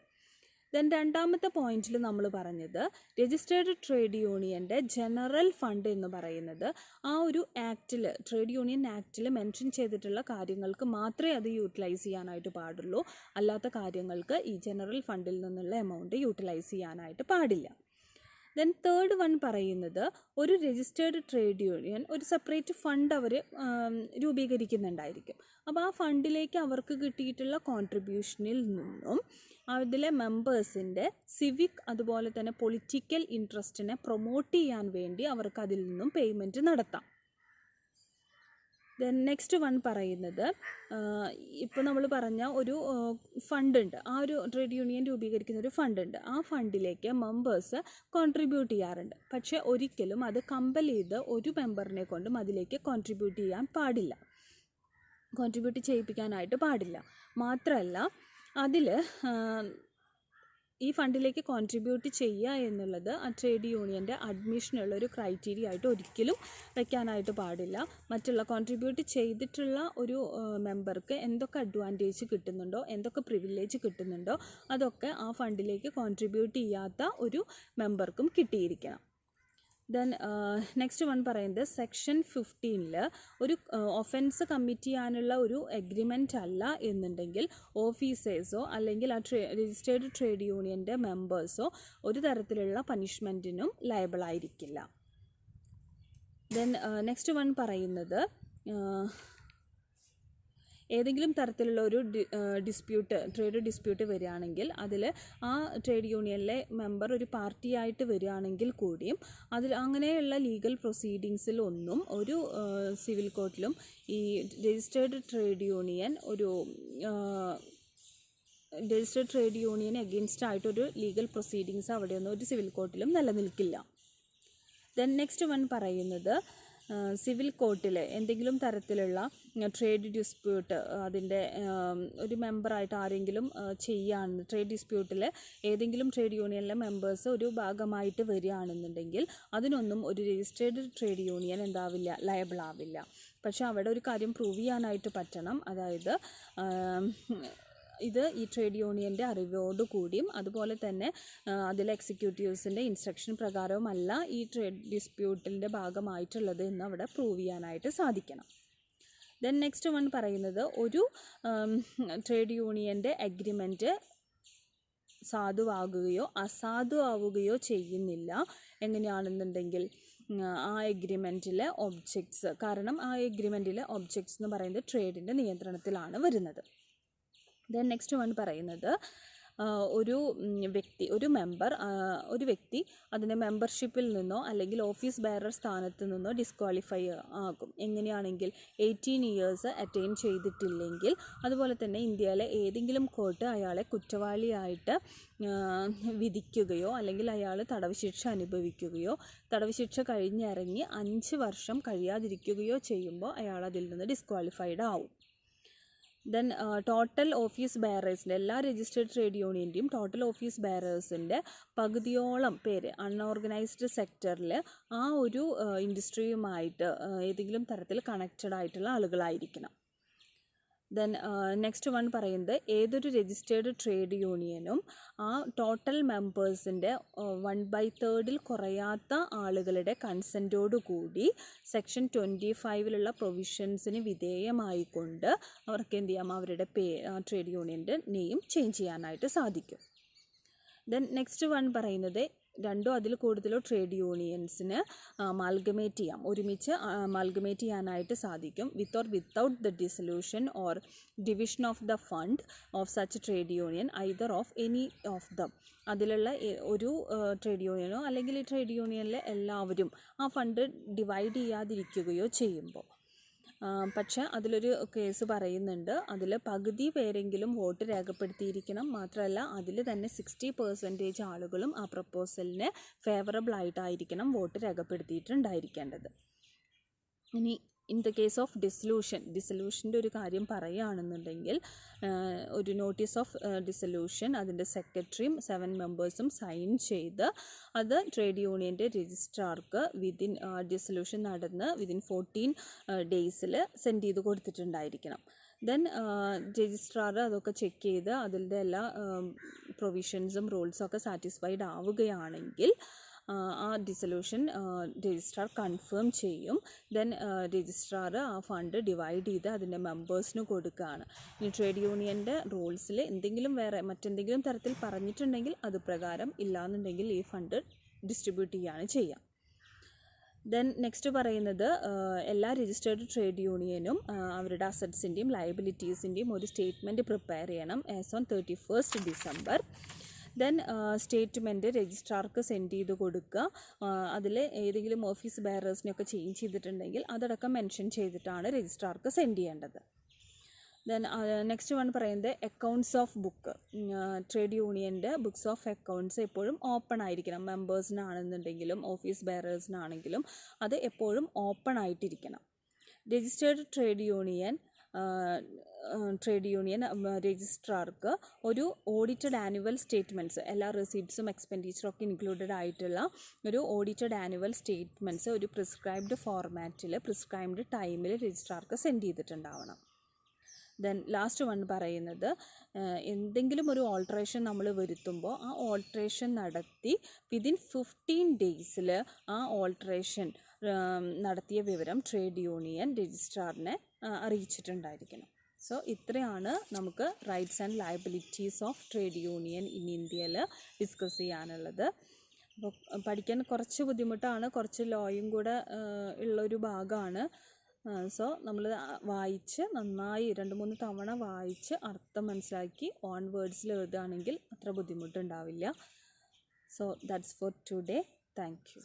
ദെൻ രണ്ടാമത്തെ പോയിന്റിൽ നമ്മൾ പറഞ്ഞത് രജിസ്റ്റേർഡ് ട്രേഡ് യൂണിയൻ്റെ ജനറൽ ഫണ്ട് എന്ന് പറയുന്നത് ആ ഒരു ആക്റ്റിൽ ട്രേഡ് യൂണിയൻ ആക്റ്റിൽ മെൻഷൻ ചെയ്തിട്ടുള്ള കാര്യങ്ങൾക്ക് മാത്രമേ അത് യൂട്ടിലൈസ് ചെയ്യാനായിട്ട് പാടുള്ളൂ. അല്ലാത്ത കാര്യങ്ങൾക്ക് ഈ ജനറൽ ഫണ്ടിൽ നിന്നുള്ള എമൗണ്ട് യൂട്ടിലൈസ് ചെയ്യാനായിട്ട് പാടില്ല. ദെൻ തേർഡ് വൺ പറയുന്നത് ഒരു രജിസ്റ്റേർഡ് ട്രേഡ് യൂണിയൻ ഒരു സെപ്പറേറ്റ് ഫണ്ട് അവർ രൂപീകരിക്കുന്നുണ്ടായിരിക്കും. അപ്പോൾ ആ ഫണ്ടിലേക്ക് അവർക്ക് കിട്ടിയിട്ടുള്ള കോൺട്രിബ്യൂഷനിൽ നിന്നും അതിലെ മെമ്പേഴ്സിൻ്റെ സിവിക് അതുപോലെ തന്നെ പൊളിറ്റിക്കൽ ഇൻട്രസ്റ്റിനെ പ്രൊമോട്ട് ചെയ്യാൻ വേണ്ടി അവർക്ക് അതിൽ നിന്നും പേയ്മെൻറ്റ് നടത്താം. ദെൻ നെക്സ്റ്റ് വൺ പറയുന്നത് ഇപ്പോൾ നമ്മൾ പറഞ്ഞ ഒരു ഫണ്ടുണ്ട്, ആ ഒരു ട്രേഡ് യൂണിയൻ രൂപീകരിക്കുന്ന ഒരു ഫണ്ടുണ്ട്. ആ ഫണ്ടിലേക്ക് മെമ്പേഴ്സ് കോൺട്രിബ്യൂട്ട് ചെയ്യാറുണ്ട്. പക്ഷേ ഒരിക്കലും അത് കമ്പൽ ചെയ്ത് ഒരു മെമ്പറിനെ കൊണ്ടും അതിലേക്ക് കോൺട്രിബ്യൂട്ട് ചെയ്യാൻ പാടില്ല, കോൺട്രിബ്യൂട്ട് ചെയ്യിപ്പിക്കാനായിട്ട് പാടില്ല. മാത്രമല്ല അതിൽ ഈ ഫണ്ടിലേക്ക് കോൺട്രിബ്യൂട്ട് ചെയ്യുക എന്നുള്ളത് ആ ട്രേഡ് യൂണിയൻ്റെ അഡ്മിഷനുള്ള ഒരു ക്രൈറ്റീരിയ ആയിട്ട് ഒരിക്കലും വയ്ക്കാനായിട്ട് പാടില്ല. മറ്റുള്ള കോൺട്രിബ്യൂട്ട് ചെയ്തിട്ടുള്ള ഒരു മെമ്പർക്ക് എന്തൊക്കെ അഡ്വാൻറ്റേജ് കിട്ടുന്നുണ്ടോ, എന്തൊക്കെ പ്രിവിലേജ് കിട്ടുന്നുണ്ടോ അതൊക്കെ ആ ഫണ്ടിലേക്ക് കോൺട്രിബ്യൂട്ട് ചെയ്യാത്ത ഒരു മെമ്പർക്കും കിട്ടിയിരിക്കണം. ദെൻ നെക്സ്റ്റ് വൺ പറയുന്നത് സെക്ഷൻ 15 ഒരു ഒഫൻസ് കമ്മിറ്റ് ചെയ്യാനുള്ള ഒരു എഗ്രിമെൻ്റ് അല്ല എന്നുണ്ടെങ്കിൽ ഓഫീസേഴ്സോ അല്ലെങ്കിൽ ആ രജിസ്റ്റേർഡ് ട്രേഡ് യൂണിയൻ്റെ മെമ്പേഴ്സോ ഒരു തരത്തിലുള്ള പനിഷ്മെൻറ്റിനും ലയബിളായിരിക്കില്ല. ദെൻ നെക്സ്റ്റ് വൺ പറയുന്നത് ഏതെങ്കിലും തരത്തിലുള്ള ഒരു ട്രേഡ് ഡിസ്പ്യൂട്ട് വരികയാണെങ്കിൽ അതിൽ ആ ട്രേഡ് യൂണിയനിലെ മെമ്പർ ഒരു പാർട്ടിയായിട്ട് വരികയാണെങ്കിൽ കൂടിയും അങ്ങനെയുള്ള ലീഗൽ പ്രൊസീഡിങ്സിലൊന്നും ഒരു സിവിൽ കോർട്ടിലും ഈ രജിസ്റ്റേർഡ് ട്രേഡ് യൂണിയൻ എഗെയിൻസ്റ്റ് ആയിട്ടൊരു ലീഗൽ പ്രൊസീഡിങ്സ് അവിടെയൊന്നും ഒരു സിവിൽ കോർട്ടിലും നിലനിൽക്കില്ല. ദെൻ നെക്സ്റ്റ് വൺ പറയുന്നത് സിവിൽ കോർട്ടിൽ എന്തെങ്കിലും തരത്തിലുള്ള ട്രേഡ് ഡിസ്പ്യൂട്ട് അതിൻ്റെ ഒരു മെമ്പറായിട്ട് ആരെങ്കിലും ട്രേഡ് ഡിസ്പ്യൂട്ടിൽ ഏതെങ്കിലും ട്രേഡ് യൂണിയനിലെ മെമ്പേഴ്സ് ഒരു ഭാഗമായിട്ട് വരികയാണെന്നുണ്ടെങ്കിൽ അതിനൊന്നും ഒരു രജിസ്റ്റേർഡ് ട്രേഡ് യൂണിയൻ ലയബിളാവില്ല. പക്ഷേ അവിടെ ഒരു കാര്യം പ്രൂവ് ചെയ്യാനായിട്ട് പറ്റണം, അതായത് ഇത് ഈ ട്രേഡ് യൂണിയൻ്റെ അറിവോടുകൂടിയും അതുപോലെ തന്നെ അതിലെ എക്സിക്യൂട്ടീവ്സിൻ്റെ ഇൻസ്ട്രക്ഷൻ പ്രകാരവുമല്ല ഈ ട്രേഡ് ഡിസ്പ്യൂട്ടിൻ്റെ ഭാഗമായിട്ടുള്ളത് എന്ന് അവിടെ പ്രൂവ് ചെയ്യാനായിട്ട് സാധിക്കണം. ദെൻ നെക്സ്റ്റ് വൺ പറയുന്നത് ഒരു ട്രേഡ് യൂണിയൻ്റെ അഗ്രിമെൻറ്റ് സാധുവാകുകയോ അസാധുവാവുകയോ ചെയ്യുന്നില്ല എങ്ങനെയാണെന്നുണ്ടെങ്കിൽ ആ എഗ്രിമെൻറ്റിലെ ഒബ്ജക്ട്സ്, കാരണം ആ എഗ്രിമെൻറ്റിലെ ഒബ്ജക്ട്സ് എന്ന് പറയുന്നത് ട്രേഡിൻ്റെ നിയന്ത്രണത്തിലാണ് വരുന്നത്. ദെൻ നെക്സ്റ്റ് വൺ പറയുന്നത് ഒരു വ്യക്തി അതിൻ്റെ മെമ്പർഷിപ്പിൽ നിന്നോ അല്ലെങ്കിൽ ഓഫീസ് ബെയറർ സ്ഥാനത്ത് നിന്നോ ഡിസ്ക്വാളിഫൈ ആകും. എങ്ങനെയാണെങ്കിൽ 18 ഇയേഴ്സ് അറ്റൈൻ ചെയ്തിട്ടില്ലെങ്കിൽ, അതുപോലെ തന്നെ ഇന്ത്യയിലെ ഏതെങ്കിലും കോർട്ട് അയാളെ കുറ്റവാളിയായിട്ട് വിധിക്കുകയോ അല്ലെങ്കിൽ അയാൾ തടവ് ശിക്ഷ അനുഭവിക്കുകയോ തടവ് ശിക്ഷ കഴിഞ്ഞിറങ്ങി 5 വർഷം കഴിയാതിരിക്കുകയോ ചെയ്യുമ്പോൾ അയാൾ അതിൽ നിന്ന് ഡിസ്ക്വാളിഫൈഡ് ആവും. ദെൻ ടോട്ടൽ ഓഫീസ് ബെയറേഴ്സിൻ്റെ എല്ലാ രജിസ്റ്റേർഡ് ട്രേഡ് യൂണിയൻ്റെയും ടോട്ടൽ ഓഫീസ് ബെയറേഴ്സിൻ്റെ പകുതിയോളം പേര് അൺഓർഗനൈസ്ഡ് സെക്ടറിൽ ആ ഒരു ഇൻഡസ്ട്രിയുമായിട്ട് ഏതെങ്കിലും തരത്തിൽ കണക്റ്റഡ് ആയിട്ടുള്ള ആളുകളായിരിക്കണം. ദെൻ നെക്സ്റ്റ് വൺ പറയുന്നത് ഏതൊരു രജിസ്റ്റേർഡ് ട്രേഡ് യൂണിയനും ആ ടോട്ടൽ മെമ്പേഴ്സിൻ്റെ 1/3 കുറയാത്ത ആളുകളുടെ കൺസെൻറ്റോടുകൂടി സെക്ഷൻ 25 പ്രൊവിഷൻസിന് വിധേയമായിക്കൊണ്ട് അവർക്ക് എന്ത് ചെയ്യാം, അവരുടെ ട്രേഡ് യൂണിയൻ്റെ നെയിം ചേഞ്ച് ചെയ്യാനായിട്ട് സാധിക്കും. ദെൻ നെക്സ്റ്റ് വൺ പറയുന്നത് 2 അതിൽ കൂടുതലോ ട്രേഡ് യൂണിയൻസിന് അമാൽഗമേറ്റ് ചെയ്യാം, ഒരുമിച്ച് അമാൽഗമേറ്റ് ചെയ്യാനായിട്ട് സാധിക്കും വിത്ത് or without the dissolution or division of the fund of such trade union either of any of them. അതിലുള്ള ഒരു ട്രേഡ് യൂണിയനോ അല്ലെങ്കിൽ ഈ ട്രേഡ് യൂണിയനിലെ എല്ലാവരും ആ ഫണ്ട് ഡിവൈഡ് ചെയ്യാതിരിക്കുകയോ ചെയ്യുമ്പോൾ. പക്ഷേ അതിലൊരു കേസ് പറയുന്നുണ്ട്, അതിൽ പകുതി പേരെങ്കിലും വോട്ട് രേഖപ്പെടുത്തിയിരിക്കണം. മാത്രമല്ല അതിൽ തന്നെ 60% ആളുകളും ആ പ്രപ്പോസലിന് ഫേവറബിൾ ആയിട്ടായിരിക്കണം വോട്ട് രേഖപ്പെടുത്തിയിട്ടുണ്ടായിരിക്കേണ്ടത്. ഇനി ഇൻ ദ കേസ് ഓഫ് ഡിസൊല്യൂഷൻ്റെ ഒരു കാര്യം പറയുകയാണെന്നുണ്ടെങ്കിൽ ഒരു നോട്ടീസ് ഓഫ് ഡിസൊല്യൂഷൻ അതിൻ്റെ സെക്രട്ടറിയും 7 മെമ്പേഴ്സും സൈൻ ചെയ്ത് അത് ട്രേഡ് യൂണിയൻ്റെ രജിസ്ട്രാർക്ക് ഡിസൊല്യൂഷൻ നടന്ന് വിതിൻ 14 ഡേയ്സിൽ സെൻഡ് ചെയ്ത് കൊടുത്തിട്ടുണ്ടായിരിക്കണം. ദെൻ രജിസ്ട്രാർ അതൊക്കെ ചെക്ക് ചെയ്ത് അതിൻ്റെ എല്ലാ പ്രൊവിഷൻസും റൂൾസൊക്കെ സാറ്റിസ്ഫൈഡ് ആവുകയാണെങ്കിൽ ആ ഡിസൊല്യൂഷൻ രജിസ്ട്രാർ കൺഫേം ചെയ്യും. ദെൻ രജിസ്ട്രാർ ആ ഫണ്ട് ഡിവൈഡ് ചെയ്ത് അതിൻ്റെ മെമ്പേഴ്സിന് കൊടുക്കുകയാണ്. ഇനി ട്രേഡ് യൂണിയൻ്റെ റൂൾസിൽ മറ്റെന്തെങ്കിലും തരത്തിൽ പറഞ്ഞിട്ടുണ്ടെങ്കിൽ അത് പ്രകാരം, ഇല്ലാന്നുണ്ടെങ്കിൽ ഈ ഫണ്ട് ഡിസ്ട്രിബ്യൂട്ട് ചെയ്യുകയാണ് ചെയ്യുക. ദെൻ നെക്സ്റ്റ് പറയുന്നത് എല്ലാ രജിസ്റ്റേർഡ് ട്രേഡ് യൂണിയനും അവരുടെ അസറ്റ്സിൻ്റെയും ലയബിലിറ്റീസിൻ്റെയും ഒരു സ്റ്റേറ്റ്മെൻറ്റ് പ്രിപ്പയർ ചെയ്യണം as on 31st December. Then statement രജിസ്ട്രാർക്ക് സെൻഡ് ചെയ്ത് കൊടുക്കുക. അതിൽ ഏതെങ്കിലും ഓഫീസ് ബെയറേഴ്സിനെയൊക്കെ ചേഞ്ച് ചെയ്തിട്ടുണ്ടെങ്കിൽ അതടക്കം മെൻഷൻ ചെയ്തിട്ടാണ് രജിസ്ട്രാർക്ക് സെൻഡ് ചെയ്യേണ്ടത്. ദെൻ നെക്സ്റ്റ് വൺ പറയുന്നത് അക്കൗണ്ട്സ് ഓഫ് ബുക്ക്. ട്രേഡ് യൂണിയൻ്റെ ബുക്സ് ഓഫ് അക്കൗണ്ട്സ് എപ്പോഴും ഓപ്പൺ ആയിരിക്കണം. മെമ്പേഴ്സിനാണെന്നുണ്ടെങ്കിലും ഓഫീസ് ബെയറേഴ്സിനാണെങ്കിലും അത് എപ്പോഴും ഓപ്പൺ ആയിട്ടിരിക്കണം. രജിസ്റ്റേർഡ് ട്രേഡ് യൂണിയൻ രജിസ്ട്രാർക്ക് ഒരു ഓഡിറ്റഡ് ആനുവൽ സ്റ്റേറ്റ്മെൻറ്റ്സ്, എല്ലാ റെസിപ്റ്റ്സും എക്സ്പെൻഡിച്ചറും ഒക്കെ ഇൻക്ലൂഡഡ് ആയിട്ടുള്ള ഒരു ഓഡിറ്റഡ് ആനുവൽ സ്റ്റേറ്റ്മെൻറ്റ്സ് ഒരു പ്രിസ്ക്രൈബ്ഡ് ഫോർമാറ്റിൽ പ്രിസ്ക്രൈബ്ഡ് ടൈമിൽ രജിസ്ട്രാർക്ക് സെൻഡ് ചെയ്തിട്ടുണ്ടാവണം. ദെൻ ലാസ്റ്റ് വൺ പറയുന്നത് എന്തെങ്കിലും ഒരു ഓൾട്രേഷൻ നമ്മൾ വരുത്തുമ്പോൾ ആ ഓൾട്രേഷൻ നടത്തി വിതിൻ 15 days ആ ഓൾട്രേഷൻ നടത്തിയ വിവരം ട്രേഡ് യൂണിയൻ രജിസ്ട്രാറിനെ അറിയിച്ചിട്ടുണ്ടായിരിക്കണം. സോ ഇത്രയാണ് നമുക്ക് rights and liabilities of trade union in ഇന്ത്യയിൽ ഡിസ്കസ് ചെയ്യാനുള്ളത്. അപ്പോൾ പഠിക്കാൻ കുറച്ച് ബുദ്ധിമുട്ടാണ്, കുറച്ച് ലോയും കൂടെ ഉള്ളൊരു ഭാഗമാണ്. സോ നമ്മൾ വായിച്ച് നന്നായി 2-3 തവണ വായിച്ച് അർത്ഥം മനസ്സിലാക്കി ഓൺ വേർഡ്സിൽ എഴുതുകയാണെങ്കിൽ അത്ര ബുദ്ധിമുട്ടുണ്ടാവില്ല. So that's for today. Thank U.